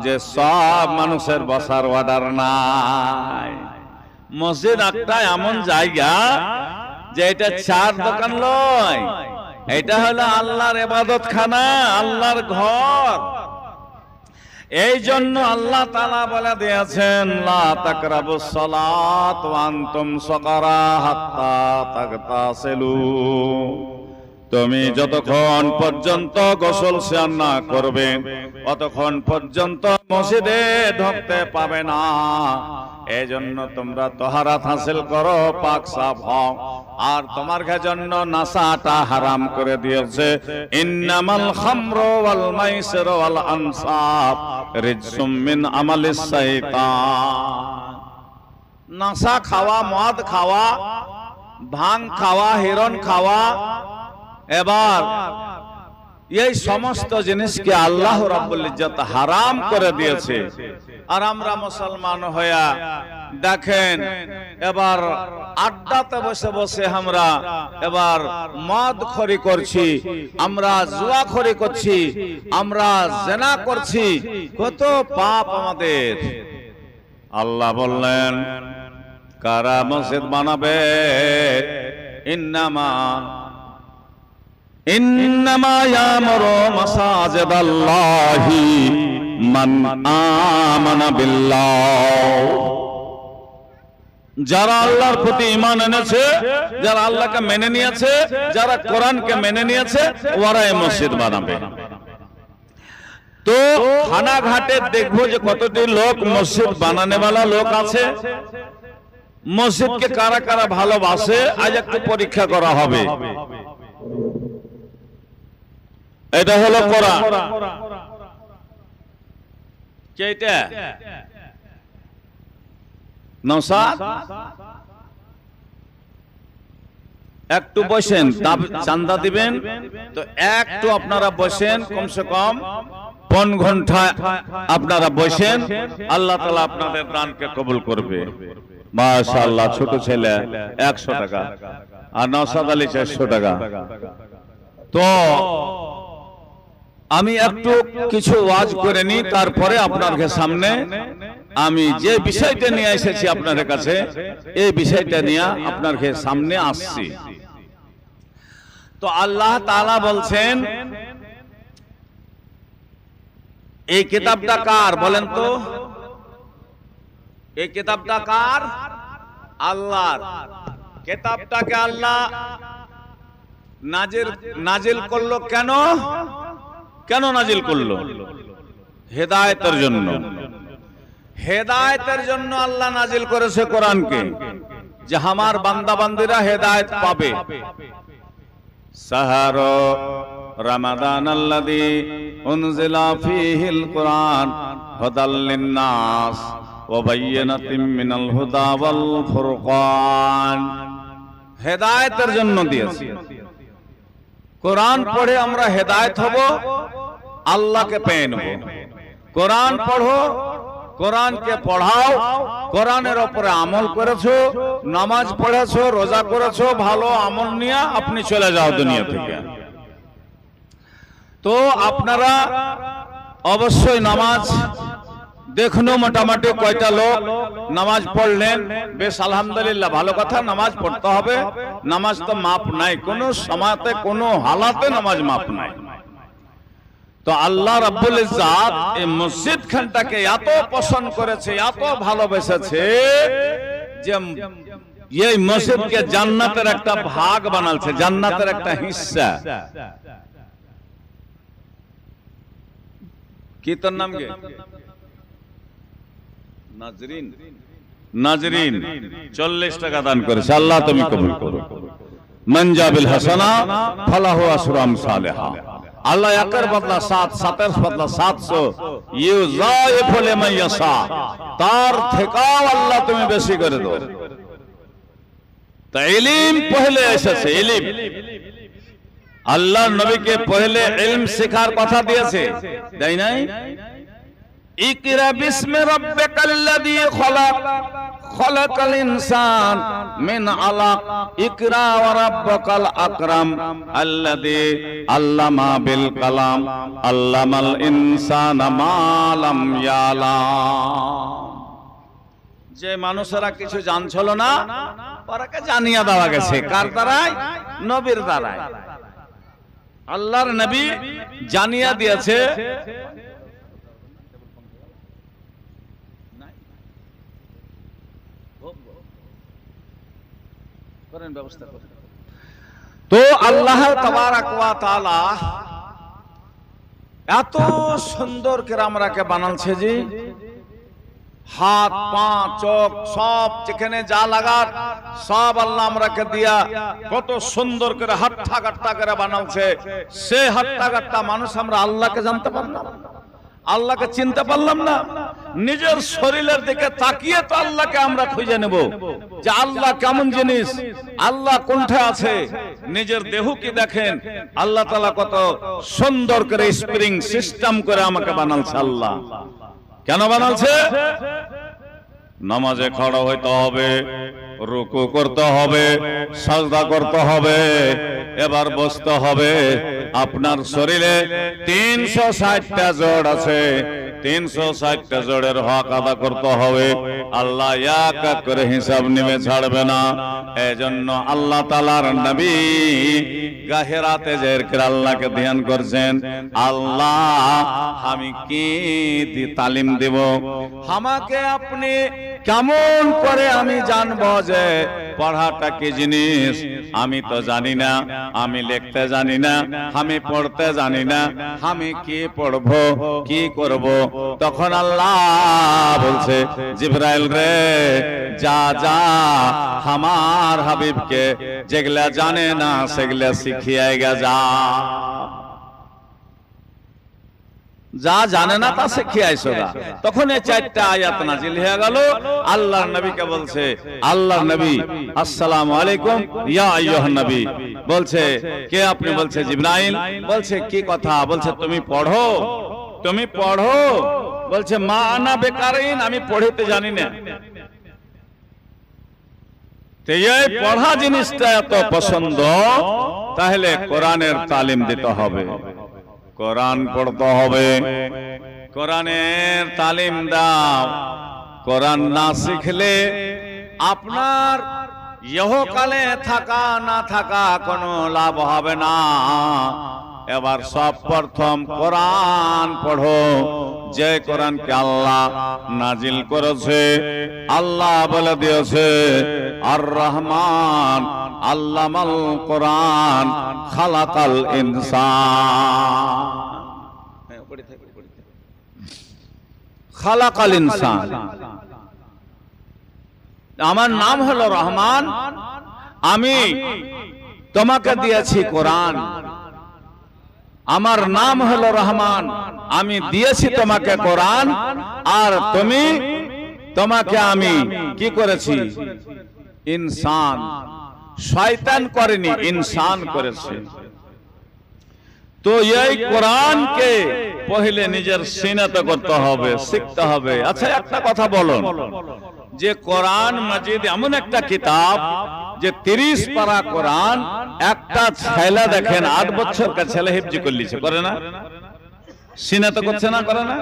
যে সব মানুষের বসার অর্ডার নাই। মসজিদ একটা এমন জায়গা যে এটা চার দোকান লয়, এটা হলো আল্লাহর ইবাদত খানা, আল্লাহর ঘর। এই জন্য আল্লাহ তাআলা বলে দিয়েছেন, লা তাকরাবুস সালাত ওয়া আনতুম সুকারা হাত্তা তাগতাসিলু, তুমি যতক্ষণ পর্যন্ত গোসল স্নান না করবে অতক্ষণ পর্যন্ত মসজিদে ঢুকতে পাবে না। এজন্য তোমরা তাহারাত হাসিল করো, পাক সাফ হও। আর তোমার জন্য নাসাটা হারাম করে দিয়েছে, ইন্নামাল খামরু ওয়াল মাইসিরু ওয়াল আনসাব রিজসুম মিন আমালিস শাইতান। নাসা খাওয়া, মদ খাওয়া, ভাং খাওয়া, হিরণ খাওয়া, এবার এই সমস্ত জিনিসকে আল্লাহ রাব্বুল ইজ্জত হারাম করে দিয়েছে। আর আমরা মুসলমান হইয়া দেখেন, এবার আড্ডাতে বসে বসে আমরা এবার মদ খরি করছি, আমরা জুয়া খরি করছি, আমরা জিনা করছি, কত পাপ আমাদের। আল্লাহ বললেন, কারা মসজিদ বানাবে? ইন্নামা ইয়ামুরু মাসাজিদাল্লাহি মান আমানা বিল্লাহ, যারা আল্লাহর প্রতি ঈমান এনেছে, যারা আল্লাহকে মেনে নিয়েছে, যারা কোরআনকে মেনে নিয়েছে, ওরাই মসজিদ বানাবে। তো খানাঘাটে দেখবো যে কতটি লোক মসজিদ বানানেওয়ালা লোক আছে। মসজিদকে কারা কারা ভালোবাসে আজ একটু পরীক্ষা করা হবে। এটা হলো কোরআন, কেটা নওশাদ একটু বসেন, চান্দা দিবেন তো একটু আপনারা বসেন, কমসে কম 5 ঘন্টা আপনারা বসেন, আল্লাহ তাআলা আপনাদের দানকে কবুল করবে। মাশাআল্লাহ, ছোট ছেলে 100 টাকা আর নওশাদ আলী 400 টাকা। তো আমি একটু কিছু ওয়াজ করে নি, তারপরে আপনাদের সামনে আমি যে বিষয়টা নিয়ে এসেছি আপনাদের কাছে, এই বিষয়টা নিয়ে আপনাদের সামনে আসছি। তো আল্লাহ তাআলা বলছেন, এই কিতাবটা কার বলেন তো? এই কিতাবটা কার? আল্লাহর। কিতাবটাকে আল্লাহ নাজিল করলো কেন? কেন নাজিল করলো? হেদায়েতের জন্য। হেদায়েতের জন্য আল্লাহ নাজিল করেছে কোরআনকে, যে আমার বান্দা বান্দিরা হেদায়েত পাবে। সাহারো রামাদানাল্লাযী উনজিলা ফীহিল কুরআন হুদাল লিন-নাস ওয়া বায়্যিনাতিম মিনাল হুদা ওয়াল ফুরকান। হেদায়েতের জন্য দিয়েছি। কোরআন পড়ে আমরা হেদায়েত হব, আল্লাহকে পেয়ে নেব। কোরআন পড়ো, কোরআনকে পড়াও, কোরআনের উপরে আমল করেছো, নামাজ পড়েছো, রোজা করেছো, ভালো আমল নিয়ে আপনি চলে যাও দুনিয়া থেকে। তো আপনারা অবশ্যই নামাজ দেখুন, মোটামুটি কয়টা লোক নামাজ পড়লেন, বেশ আলহামদুলিল্লাহ, ভালো কথা। নামাজ পড়তে হবে, নামাজ তো মাপ নাই, কোনো সময়তে কোনো হালাতে নামাজ মাপ নাই। তো আল্লাহ রাব্বুল ইজ্জাত এই মসজিদ খানটাকে এত পছন্দ করেছে, এত ভালোবেসেছে যে এই মসজিদকে জান্নাতের একটা ভাগ বানালছে, জান্নাতের একটা হিস্সা। কি তোর নাম গে? নাজরিন। নাজরিন 40 টাকা দান করেছে, আল্লাহ তুমি কবুল করো। মান জাবিল হাসানা ফালাহু আশরু আমসালিহা। আল্লাহ একের বদলা 7, 7 বদলা 700 ইউযাইফু লিমান ইয়াশা, তার থেকেও আল্লাহ তুমি বেশি করে দাও। তা ইলম পহলে এসেছে, ইলম আল্লাহ নবীকে পহলে ইলম শেখার কথা দিয়েছে, তাই নাই? ইকরা বিসমি রাব্বিকাল্লাযী খলাক, খলাকাল ইনসান মিন আলাক, ইকরা ওয়া রাব্বুকাল আকরাম আল্লাযী আল্লামা বিল কালাম, আল্লামাল ইনসানা মা লাম ইয়ালাম। যে মানুষেরা কিছু জানছিল না, ওরাকে জানিয়ে দেওয়া গেছে। কার দ্বারাই? নবীর দ্বারাই। আল্লাহর নবী জানিয়ে দিয়েছে। তো আল্লাহ তাবারাক ওয়া তাআলা এত সুন্দর করে আমরাকে বানালছে যে হাত পা চোখ সব যেখানে যা লাগার সব আল্লাহ আমরাকে দিয়া কত সুন্দর করে হাট্টা গাট্টা করে বানালছে। সে হাট্টা গাট্টা মানুষ আমরা আল্লাহকে জানতে পারলাম, আল্লাহকে চিনতে পারলাম না। নিজের শরীরের দিকে তাকিয়ে তো আল্লাহকে আমরা খুঁজে নেব যে আল্লাহ কেমন জিনিস, আল্লাহ কোনটা আছে। নিজের দেহ কি দেখেন, আল্লাহ তাআলা কত সুন্দর করে স্প্রিং সিস্টেম করে আমাকে বানালছে। আল্লাহ কেন বানালছে? নামাজে খড়া হইতে হবে, রুকু করতে হবে, সাজদা করতে হবে, এবার বসতে হবে। আপনার শরীরে 360টা জোড় আছে, 360টা জোড়ের হক আদা করতে হবে। আল্লাহ এক এক করে হিসাব নিবে, ছাড়বে না। এজন্য আল্লাহ তাআলার নবী গাহেরাতে জের করে আল্লাহকে ধ্যান করছেন। আল্লাহ আমি কি তালিম দেব, আমাকে আপনি কেমন করে আমি জানবো যে পড়াটা কি জিনিস? আমি তো জানি না, আমি লিখতে জানি না, আমি পড়তে জানি না, আমি কি পড়বো কি করব? তখন আল্লাহ বলছে, জিবরাইল রে যা যা আমার হাবিবকে যেগুলা জানে না সেগুলা শিখিয়ে গে, যা যা জানে না তা শিখিয়ে আইসো। তখন এই 4টা আয়াত নাজিল হয়ে গেল। আল্লাহর নবীকে বলছে, আল্লাহর নবী আসসালামু আলাইকুম ইয়া আইয়ুহান নবী। বলছে কে আপনি? বলছে জিবরাইল। বলছে কি কথা? বলছে তুমি পড়ো, তুমি পড়ো। বলছে মা আনা বেকারিন, আমি পড়িতে জানি না। তো এই পড়া জিনিসটা এত পছন্দ, তাহলে কোরআনের তালিম দিতে হবে, কোরআন পড়তে হবে, কোরআনের তালিম দাও। কোরআন না শিখলে আপনার ইহকালে থাকা না থাকা কোনো লাভ হবে না। এবার সব প্রথম কোরআন পড়ো, যে কোরআনকে আল্লাহ নাজিল করেছে। আল্লাহ বলে দিয়েছে আর রহমান আল্লামাল কোরআন খালাকাল ইনসান, খালাকাল ইনসান। আমার নাম হলো রহমান, আমি তোমাকে দিয়েছি কোরআন। আমার নাম হলো রহমান, আমি দিয়েছি তোমাকে কোরআন, আর তোমাকে আমি কি করেছি? ইনসান, শয়তান করেনি, ইনসান করেছে। তো এই কোরআনকে পहिले নিজের সিনাতে করতে হবে, শিখতে হবে। আচ্ছা একটা কথা বলুন, যে কোরআন মাজিদ এমন একটা কিতাব যে 30 পারা কোরআন একটা ছেলে দেখেন 8 বছরকার ছেলে হিফজ করলিছে, করে না? সিনাতে করছে না, করে না?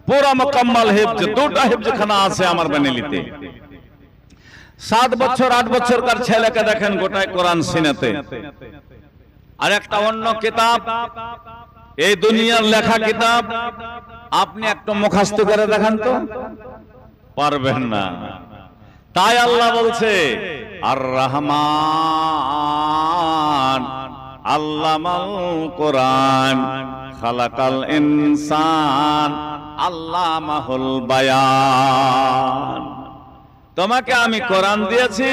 পুরা মুকাম্মাল হিফজ, 2টা হিফজখানা আছে আমার বেনেলিতে। 7 বছর 8 বছরকার ছেলেকে দেখেন গোটায় কোরআন সিনাতে। আর একটা অন্য কিতাব, এই দুনিয়ার লেখা কিতাব, আপনি একটু মুখস্থ করে দেখান তো, পারবেন না। তাই আল্লাহ বলছে আর রহমান আল্লামাল কোরআন খালাকাল ইনসান আল্লামাহুল বায়ান। তোমাকে আমি কোরআন দিয়েছি,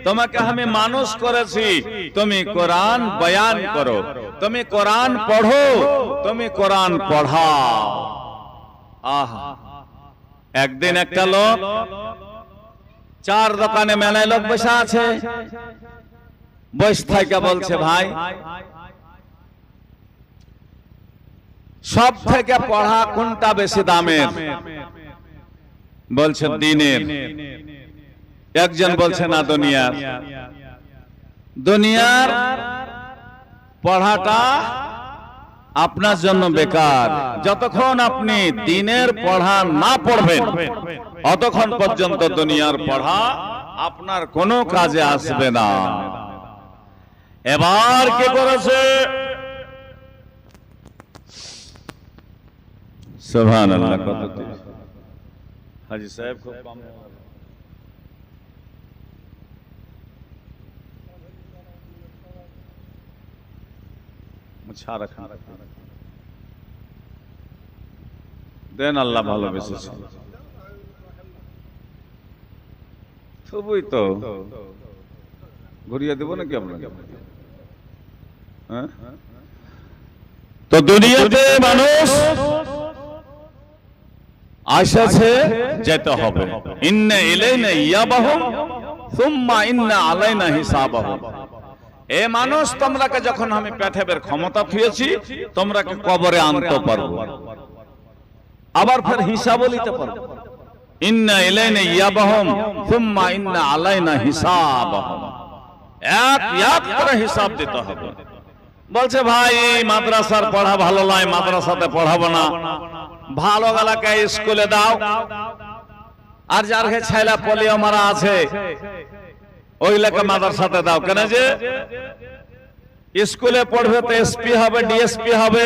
তোমাকে আমি মানুষ করেছি, তুমি কোরআন বয়ান করো, তুমি কোরআন পড়ো, তুমি কোরআন পড়াও। আহা, একদিন একটা লোক, 4 দোকানে মেলায় লোক বসে আছে, বসে থেকে বলছে, ভাই সব থেকে পড়া কোনটা বেশি দামের? বলছে দিনের। একজন বলছে না, দুনিয়ার। দুনিয়ার পড়াটা আপনার জন্য বেকার। যতক্ষণ আপনি দিনের পড়া না পড়বেন অতক্ষণ পর্যন্ত দুনিয়ার পড়া আপনার কোনো কাজে আসবে না। এবার কি করেছে? সুবহানাল্লাহ। কত হাজী সাহেব খুব কম দেন, আল্লাহ ভালোবেসেছে। তবুই তো ঘুরিয়ে দেবো নাকি আপনাকে? তো দুনিয়াতে মানুষ আসছে, যেতে হবে। ইন্না ইলাইনা ইয়াবাহুম সুম্মা ইন্না আলাইনা হিসাবাহুম। এ মানুষ, তোমরাকে যখন আমি পেঠাবের ক্ষমতা দিয়েছি, তোমরাকে কবরে আনতে পারবো, আবার ফের হিসাবও নিতে পারবো। ইন্না ইলাইনা ইয়াবাহুম সুম্মা ইন্না আলাইনা হিসাবাহুম। এক এক করে হিসাব দিতে হবে। বলছে, ভাই মাদ্রাসার পড়া ভালো নয়, মাদ্রাসাতে পড়াবো না, ভালো এলাকা স্কুলে দাও। আর যার ছেলে পোলিও মারা আছে ওই এলাকা মাদ্রাসাতে দাও। কেন? যে স্কুলে পড়বে তো এসপি হবে, ডিএসপি হবে,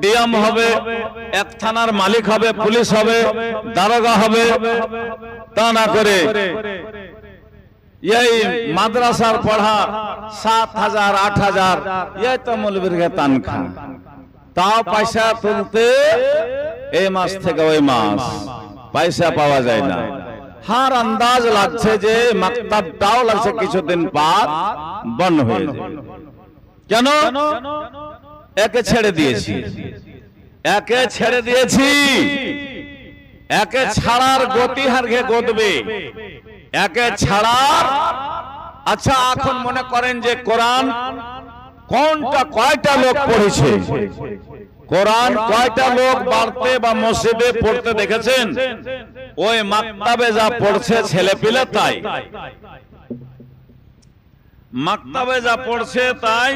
ডিএম হবে, এক থানার মালিক হবে, পুলিশ হবে, দারোগা হবে। তা না করে এই মাদ্রাসার পড়া 7,000 8,000, এই তো মৌলবীর তানখা। তাও পয়সা তুলতে এই মাস থেকে ওই মাস পয়সা পাওয়া যায় না। হার আন্দাজ লাগছে যে মাকতাবটাও লাগছে কিছুদিন পর বন্ধ হয়ে যাবে। কেন? একে ছেড়ে দিয়েছি, একে ছেড়ে দিয়েছি। একে ছাড়ার গতি হারকে গদবে, একে ছাড়ার। আচ্ছা, এখন মনে করেন যে কোরআন কোনটা কয়টা লোক পড়েছে? কোরআন কয়টা লোক বাড়তে বা মসজিদে পড়তে দেখেছেন? ওই মাকতাবে যা পড়ছে ছেলে পিলে তাই, মাকতাবে যা পড়ছে তাই।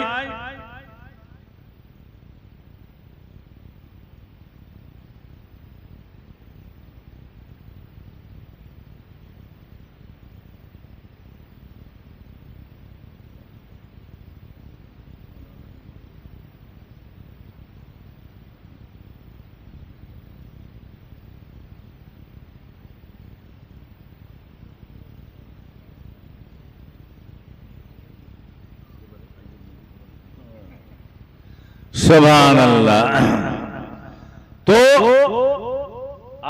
সুবহানাল্লাহ। তো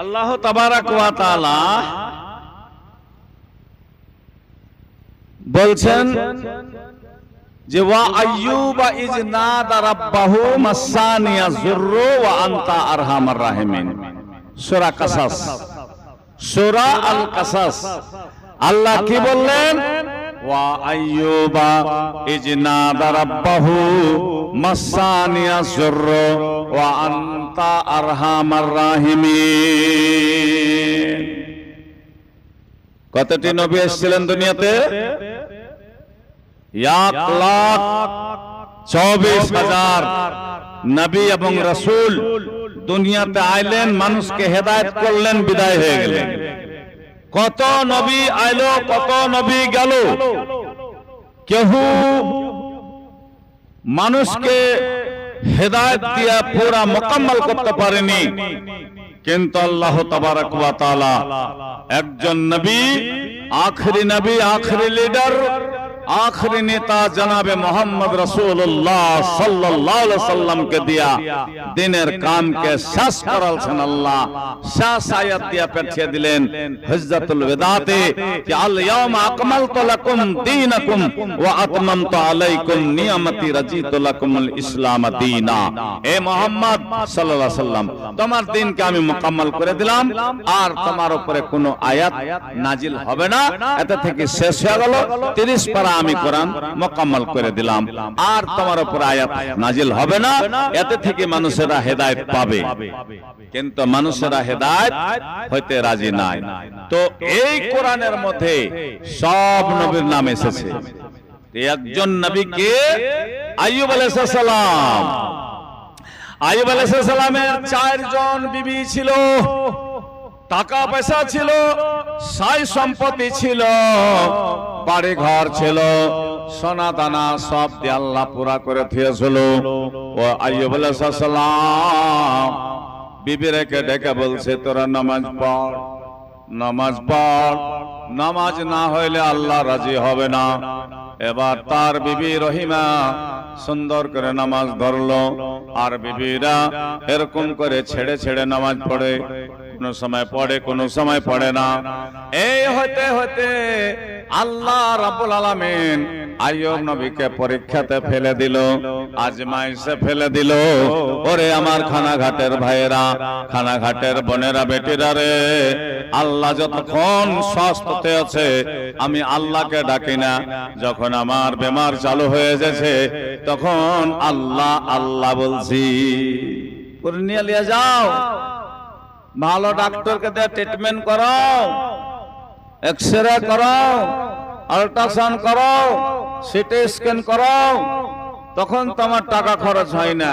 আল্লাহ তাবারাক ওয়া তাআলা বলছেন যে ওয়া আইয়ুবা ইজ নাদা রাব্বাহু মাসানিয়া যুররু ওয়া আনতা আরহামার রাহিমিন, সূরা কাসাস, সূরা আল কাসাস। আল্লাহ কি বললেন? ওয়া আইয়ুবা ইজ নাদা রাব্বাহু মাসানিয়া যুররু ওয়া আনতা আরহামার রাহিমিন। কতটি নবী এসেছিলেন দুনিয়াতে? 1,24,000 নবী এবং রাসূল দুনিয়াতে আইলেন, মানুষকে হেদায়েত করলেন, বিদায় হয়ে গেলেন। কত নবী আইলো, কত নবী গেল, কেউ মানুষকে হেদায়েত দিয়া পুরা মোকাম্মল করতে পারেনি। কিন্তু আল্লাহ তাবারক ওয়া তাআলা একজন নবী, আখরি নবী, আখরি লিডার, आखिरी नेता जनाबे मोहम्मद रसूलुल्लाह सल्लल्लाहु अलैहि वसल्लम के दिया दिनेर काम के शेष करलছেন আল্লাহ। শেষ আয়াত দিয়া পাঠিয়ে দিলেন হিজ্জাতুল ওয়াদাতে कि अल यौम अकमलतु लकुम दीनकुम व अतममतु अलैकुम नियमती रजीतु लकुमुल इस्लाम दीना। ए मोहम्मद सल्लल्लाहु अलैहि वसल्लम, তোমার দিনকে আমি মুকাম্মাল করে দিলাম, আর তোমার উপরে কোনো আয়াত নাজিল হবে না। এটা থেকে শেষ হয়ে গেল। 30 পারা আমি কোরআন মুকাম্মাল করে দিলাম, আর তোমার উপর আয়াত নাজিল হবে না। এতে থেকে মানুষেরা হেদায়েত পাবে, কিন্তু মানুষেরা হেদায়েত হইতে রাজি নাই। তো এই কোরআনের মধ্যে সব নবীর নাম এসেছে। একজন নবী কে? আইয়ুব আলাইহিস সালাম। আইয়ুব আলাইহিস সালামের 4 জন বিবি ছিল, টাকা পয়সা ছিল, সাই সম্পত্তি ছিল, বাড়ি ঘর ছিল, সোনা দানা সব দিয়ে আল্লাহ পুরা করে দিয়েছিল। ও আইয়ুব আলাইহিস সালাম বিবিরেকে ডেকে বলছে, তোরা নামাজ পড়, নামাজ পড়, নামাজ না হইলে আল্লাহ রাজি হবে না। এবার তার বিবি রহিমা সুন্দর করে নামাজ ধরলো, আর বিবিরা এরকম করে ছেড়ে ছেড়ে নামাজ পড়ে, কোন সময় পড়ে কোন সময় পড়ে না। এই হতে হতে আল্লাহ রাব্বুল আলামিন আইয়ুব নবীকে পরীক্ষাতে ফেলে দিল, আজমাইশে ফেলে দিল। ওরে আমার খানাঘাটের ভাইয়েরা, খানাঘাটের বোনেরা, বেটিরা রে, আল্লাহ যতক্ষণ সুস্থতে আছে আমি আল্লাহকে ডাকি না, যখন আমার বেমার চালু হয়ে যাচ্ছে তখন আল্লাহ আল্লাহ বলছি। পূর্ণিয়া লিয়ে যাও, ভালো ডাক্তারকে দিয়ে ট্রিটমেন্ট করো, এক্সরে করো, আল্ট্রাসাউন্ড করো, সিটি স্ক্যান করো, তখন তোমার টাকা খরচ হয় না,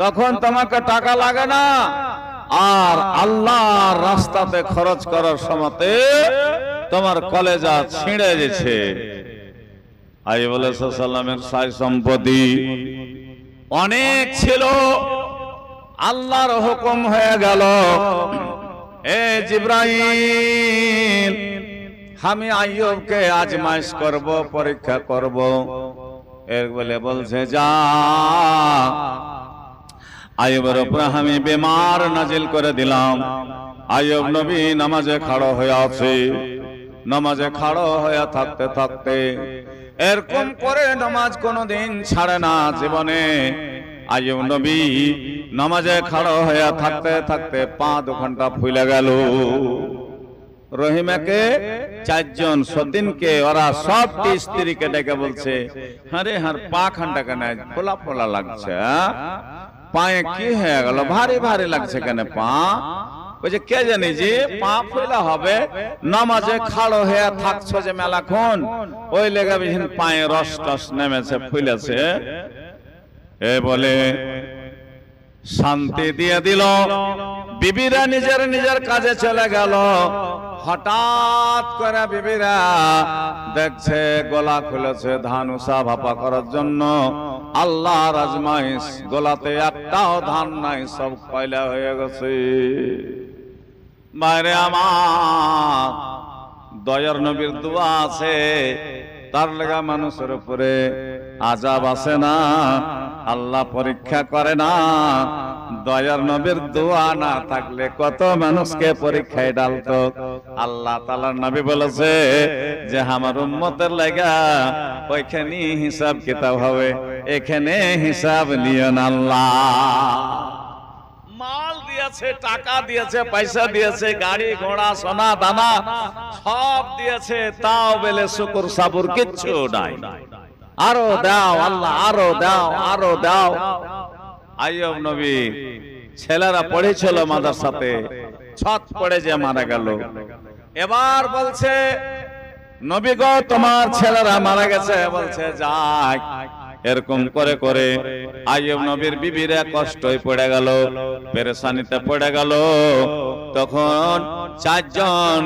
তখন তোমাকে টাকা লাগে না। আর আল্লাহর রাস্তাতে খরচ করার সময়তে তোমার কলেজা ছিঁড়ে গেছে। আইয়ুব আলাইহিস সালামের সাই সম্পত্তি অনেক ছিল, আল্লাহর হুকুম হয়ে গেল, এ জিবরাইল আমি আইয়ুবকে আজমাইশ করব, পরীক্ষা করব। এর বলে বলছে, যা আইয়ুবের উপর আমি বেমার নাজিল করে দিলাম। আইয়ুব নবী নামাজে খাড়া হয়ে আছে, নামাজে খাড়া হয়ে থাকতে থাকতে এরকম করে নামাজ কোনোদিন ছাড়ে না জীবনে। আইয়ুব নবী নামাজে খাড়া হয়ে থাকতে থাকতে পা 2 ঘন্টা ফুলে গেল। রহিমাকে 4 জন সতীনকে ওরা সবটি স্ত্রীকে ডেকে বলছে, আরে হার পা খানটা কেন ফোলা ফোলা লাগছে, পায়ে কি হয়ে গেল, ভারী ভারী লাগছে কেন পা? বলছে, কে জানি যে পা ফোলা হবে, নামাজে খাড়ো হয়ে থাকছো যে মেলাক্ষণ, ওই লেগে পায়ে রস টস নেমেছে, ফুলেছে। এ বলে শান্তি দিয়ে দিল। বিবিরা নিজের নিজের কাজে চলে গেল। হঠাৎ করে বিবিরা দেখছে গলা খুলেছে ধান উষা ভাপা করার জন্য। আল্লাহর আজমাইশ, গোলাতে একটাও ধান নাই, সব কয়লা হয়ে গেছে। বাইরে আমার দয়ার নবীর দোয়া আছে, তার লাগা মানুষের উপরে আযাব আসে না, আল্লাহ পরীক্ষা করে না। দয়ার নবীর দোয়া না থাকলে কত মানুষকে পরীক্ষায় ডালতো। আল্লাহ তাআলার নবী বলেছে যে আমার উম্মতের লাগা ওইখানে হিসাব কিতাব হবে, এখানে হিসাব নিও না। আল্লাহ মাল দিয়েছে, টাকা দিয়েছে, পয়সা দিয়েছে, গাড়ি ঘোড়া সোনা দানা সব দিয়েছে, তাও বলে শুকর সাবুর কিচ্ছু নাই। আরো দাও আল্লাহ, আরো দাও, আরো দাও। আইয়ুব নবী ছেলেরা পড়েছিল মাদ্রাসাতে, ছট পড়ে যে মারা গেল। এবার বলছে নবী গো তোমার ছেলেরা মারা গেছে। বলছে যাক। এরকম করে করে আইয়ুব নবীর বিবিরা কষ্টই পড়ে গেল, পেরেশানিতে পড়ে গেল। তখন চারজন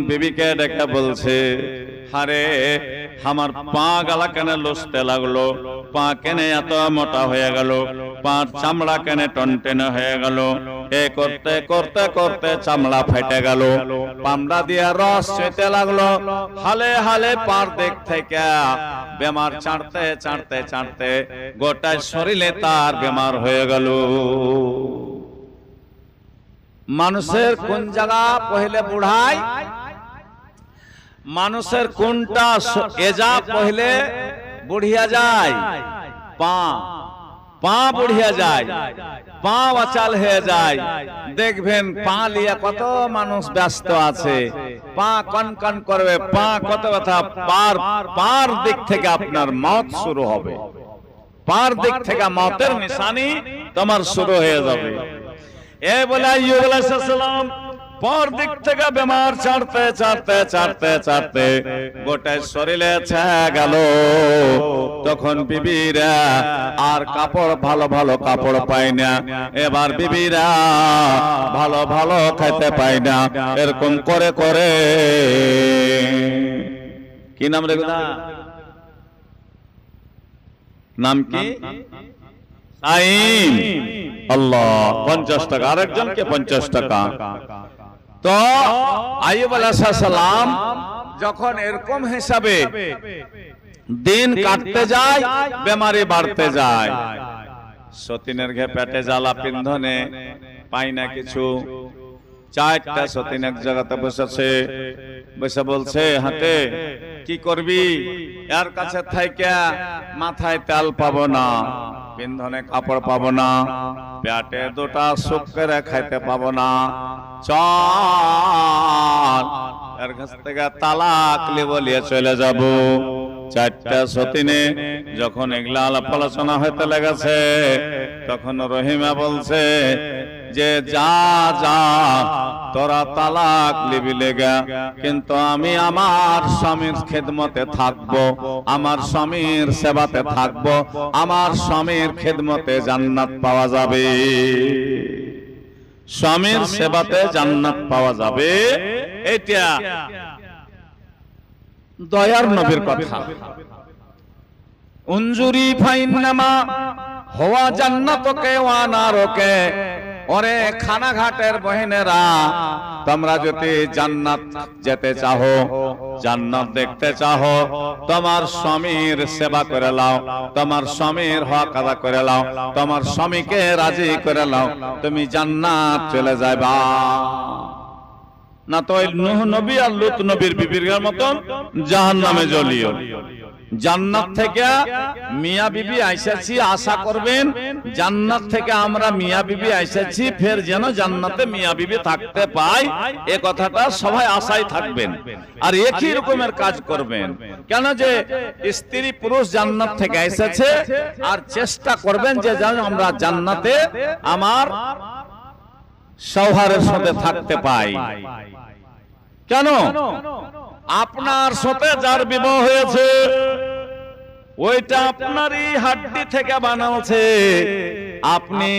বিবিকে ডেকে বলছে আরে আমার পা গালা কেন লসতে লাগলো, পা কেন এত মোটা হয়ে গেল, পার চামড়া কেন টনটেনে হয়ে গেল। এ করতে করতে করতে চামড়া ফেটে গেল, পামড়া দিয়ে রস চুইতে লাগলো। হালে হালে পার দিক থেকে বেমার চাঁড়তে চাঁড়তে চাঁড়তে গোটা শরীরে তার বেমার হয়ে গেল। মানুষের কোন জায়গা পহলে বুড়ায়, মানুষের কোনটা এজা পহলে বুড়িয়া যায়? পা, পা বুড়িয়া যায়, পা অচাল হয়ে যায়। দেখবেন পা লিয়া কত মানুষ ব্যস্ত আছে, পা কনকন করবে, পা কত কথা। পার দিক থেকে আপনার মত শুরু হবে, পার দিক থেকে মতের নিশানি তোমার শুরু হয়ে যাবে। এ বলে আইয়ুব আলাইহিস সালাম পর দিক থেকে বেমার চাড়তে চাড়তে চাড়তে চাড়তে গোটা শরীরে ছেয়ে গেল। তখন বিবিরা আর কাপড় ভালো ভালো কাপড় পায় না, এবার বিবিরা ভালো ভালো খাইতে পায় না। এরকম করে করে কি নাম রেখে না, নাম কি? সাইম। আল্লাহ 50 টাকা, আরেকজনকে 50 টাকা। তো আইয়ুব আলাইহিস সালাম যখন এরকম হিসাবে দিন কাটতে যায়, বেমারি বাড়তে যায়। সতীনের ঘে পেটে জ্বালা, পিন্ধনে পাই না কিছু। 4টা সতীন এক জায়গাতে বসেছে, বসে বলছে হাতে কি করবি, এর কাছে থাইকা মাথায় তেল পাবো না, পিন্ধনে কাপড় পাবো না, পেটে দুটা সুখ করে খাইতে পাবো না, চল এর কাছ থেকে তালাক বলিয়ে চলে যাব। 4টা সতীনে যখন এগুলা আলাপ আলোচনা হইতে লেগেছে, তখন রহিমা বলছে যে যা যা তোরা তালাক লিবি লেগা, কিন্তু আমি আমার স্বামীর খেদমতে থাকবো, আমার স্বামীর সেবাতে থাকবো, আমার স্বামীর খেদমতে জান্নাত পাওয়া যাবে, স্বামীর সেবাতে জান্নাত পাওয়া যাবে। এটা দয়ার নবীর কথা। উনজুরি ফাইন্নামা হুয়া জান্নাতুকে ওয়া নারুকে। ওরে খানাঘাটের বহিনেরা, তোমরা যদি জান্নাত যেতে চাও, জান্নাত দেখতে চাও, তোমার স্বামীর সেবা করে লাও, তোমার স্বামীর হক আদা করে লাও, তোমার স্বামীকে রাজি করে লাও, তুমি জান্নাত চলে যাবা। না তো নূহ নবী আর লূত নবীর বিবির মতন জাহান্নামে জ্বলিও। জান্নাত থেকে মিয়া বিবি আইসাছি, আশা করবেন জান্নাত থেকে আমরা মিয়া বিবি আইসাছি, ফের যেন জান্নাতে মিয়া বিবি থাকতে পাই, এ কথাটা সবাই আশায় থাকবেন আর একই রকমের কাজ করবেন। কেন যে স্ত্রী পুরুষ জান্নাত থেকে এসেছে, আর চেষ্টা করবেন যে যেন আমরা জান্নাতে আমার সৌহারের সাথে থাকতে পাই। কেন? আপনার সাথে যার বিবাহ হয়েছে ওইটা আপনারই হাড্ডি থেকে বানাচ্ছে। আপনি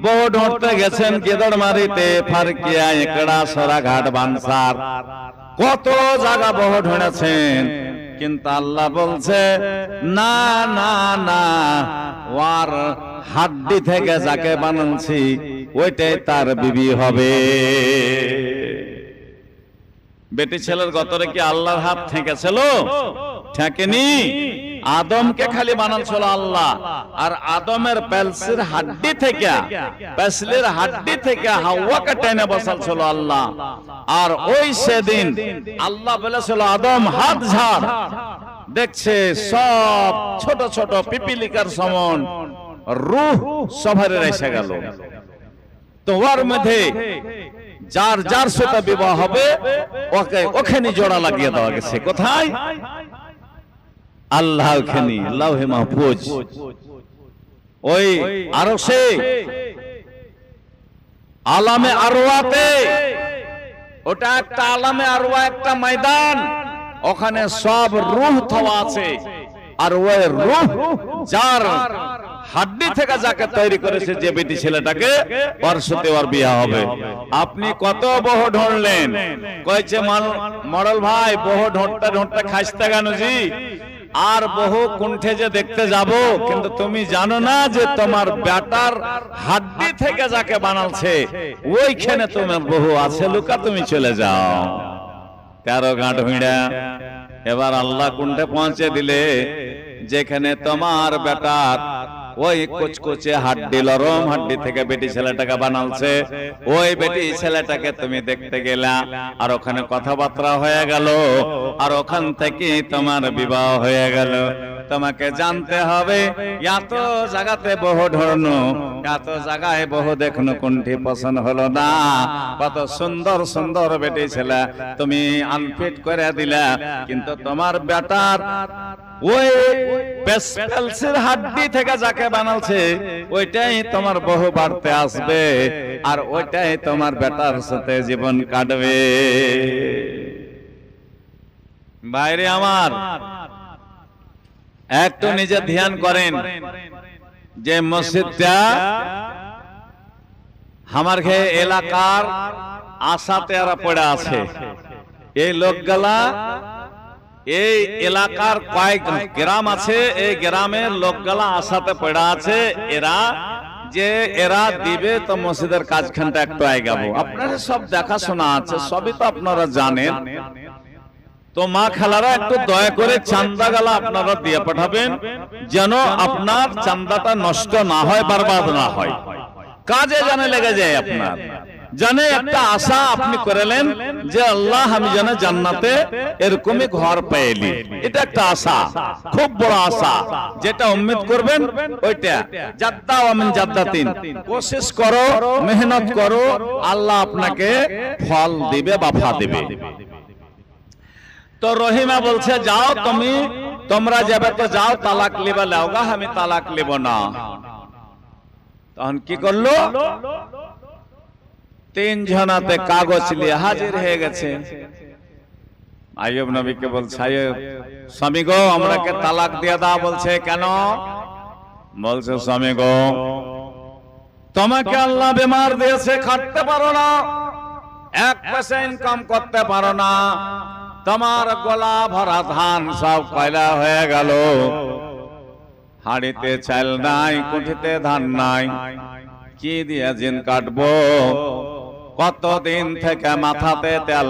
বউ ধরতে গেছেন গেদড়মারিতে, ফারকিয়া, একড়া, সরাঘাট, বানসার, কত জায়গা বউ ধরেছেন, কিন্তু আল্লাহ বলছে না না না, ওর হাড্ডি থেকে যাকে বানাচ্ছি ওইটাই তার বিবি হবে। বেটি ছেলের গতরে কি আল্লাহর হাত ঠেকেছিল? ঠেকেনি। আদমকে খালি বানালছিল আল্লাহ, আর আদমের পেলসির হাড্ডি থেকে হাওয়াকে টেনে বসালছিল আল্লাহ। আর ওই সেদিন আল্লাহ বলেছিল আদম হাত ঝাড়, দেখছে সব ছোট ছোট পিপিলিকার সমান রূহ সভারে এসে গেল। তো ওর মধ্যে যার যার সাথে বিবাহ হবে ওখানে জোড়া লাগিয়ে দেওয়া গেছে। কোথায়? আল্লাহ ওখানে লাউহে মাহফুজ, ওই আরশে আলামে আরওয়াতে। ওটা একটা আলামে আরওয়া, একটা ময়দান, ওখানে সব রূহ থাওয়া আছে। আর ওই রূহ যার হাড্ডি থেকে যাকে তৈরি করেছে, যে বেটি ছেলেটাকে, ওর সাথে ওর বিয়ে হবে। আপনি কত বহু ঢোঁড়লেন, কয়েছে মডল ভাই বহু ঢোঁটটা খাইতে কেন জি, আর বহু কুণ্ঠে যে দেখতে যাব, কিন্তু তুমি জানো না যে তোমার বেটার হাড্ডি থেকে যাকে বানালছে ওইখানে তোমার বহু আছে, লুকা তুমি চলে যাও। 13 গাঁট ভিড়া। এবার আল্লাহ কুণ্ঠে পৌঁছে দিলে, যেখানে তোমার বেটার ওই কুচকুচে হাড্ডি, লরম হাড্ডি থেকে বেটি ছেলেটাকে বানালছে, ওই বেটি ছেলেটাকে তুমি দেখতে গেলা, আর ওখানে কথাবার্তা হয়ে গেল, আর ওখান থেকে তোমার বিবাহ হয়ে গেল। তোমাকে জানতে হবে এত জায়গাতে বহু ঢড়নো, এত জায়গায় বহু দেখনো, কোনটি পছন্দ হলো না। কত সুন্দর সুন্দর বেটি ছেলে তুমি আনফিট করে দিলা, কিন্তু তোমার বেটার ওই পেলসির হাড্ডি থেকে যাকে বানালছে ওইটাই তোমার বহু বাড়তে আসবে, আর ওইটাই তোমার বেটার সাথে জীবন কাটবে। বাইরে আমার একটু নিজে ধ্যান করেন যে মসজিদটা আমার এলাকার আশাতে এরা পড়ে আছে। এই লোকগুলা, এই এলাকার কয়েক গ্রাম আছে, এই গ্রামের লোকগুলা আশাতে পড়ে আছে। এরা দিবে তো মসজিদের কাজখানটা একটু আগাবো। আপনারা সব দেখাশোনা আছে, সবই তো আপনারা জানেন। তো মা খালারা একটু দয়া করে চান্দা গালা আপনারা দিয়ে পাঠাবেন, যেন আপনার চান্দাটা নষ্ট না হয়, বরবাদ না হয়, কাজে জানে লেগে যায়। আপনার জানে একটা আশা আপনি করেলেন যে আল্লাহ আমি যেন জান্নাতে এরকমই ঘর পেয়েলি, এটা একটা আশা, খুব বড় আশা। যেটা উম্মিদ করবেন ওইটা জাদ্দাও আমিন জাদ্দাতিন, কোশিশ করো, মেহনত করো, আল্লাহ আপনাকে ফল দিবে, বাফা দিবে। তো রহিমা বলছে যাও তোমরা যাবে তো যাও, তালাক লিবা লাওগা, আমি তালাক লিব না। তখন কি করলো? 3 জনাতে কাগজ নিয়ে হাজির হয়ে গেছে। আইয়ুব নবীকে বলছে, আইয়ুব স্বামী গো আমরাকে তালাক দিয়ে দাও। বলছে কেন? বলছে স্বামী গো তোমাকে আল্লাহ বেমার দিয়েছে, খাটতে পারো না, 1 পয়সা ইনকাম করতে পারো না, তোমার গলা ভরা ধান সব কয়লা হয়ে গেল, হাড়িতে চাল নাই, কুঠিতে ধান নাই, কি দিয়ে দিন কাটবো, কতদিন থেকে মাথাতে তেল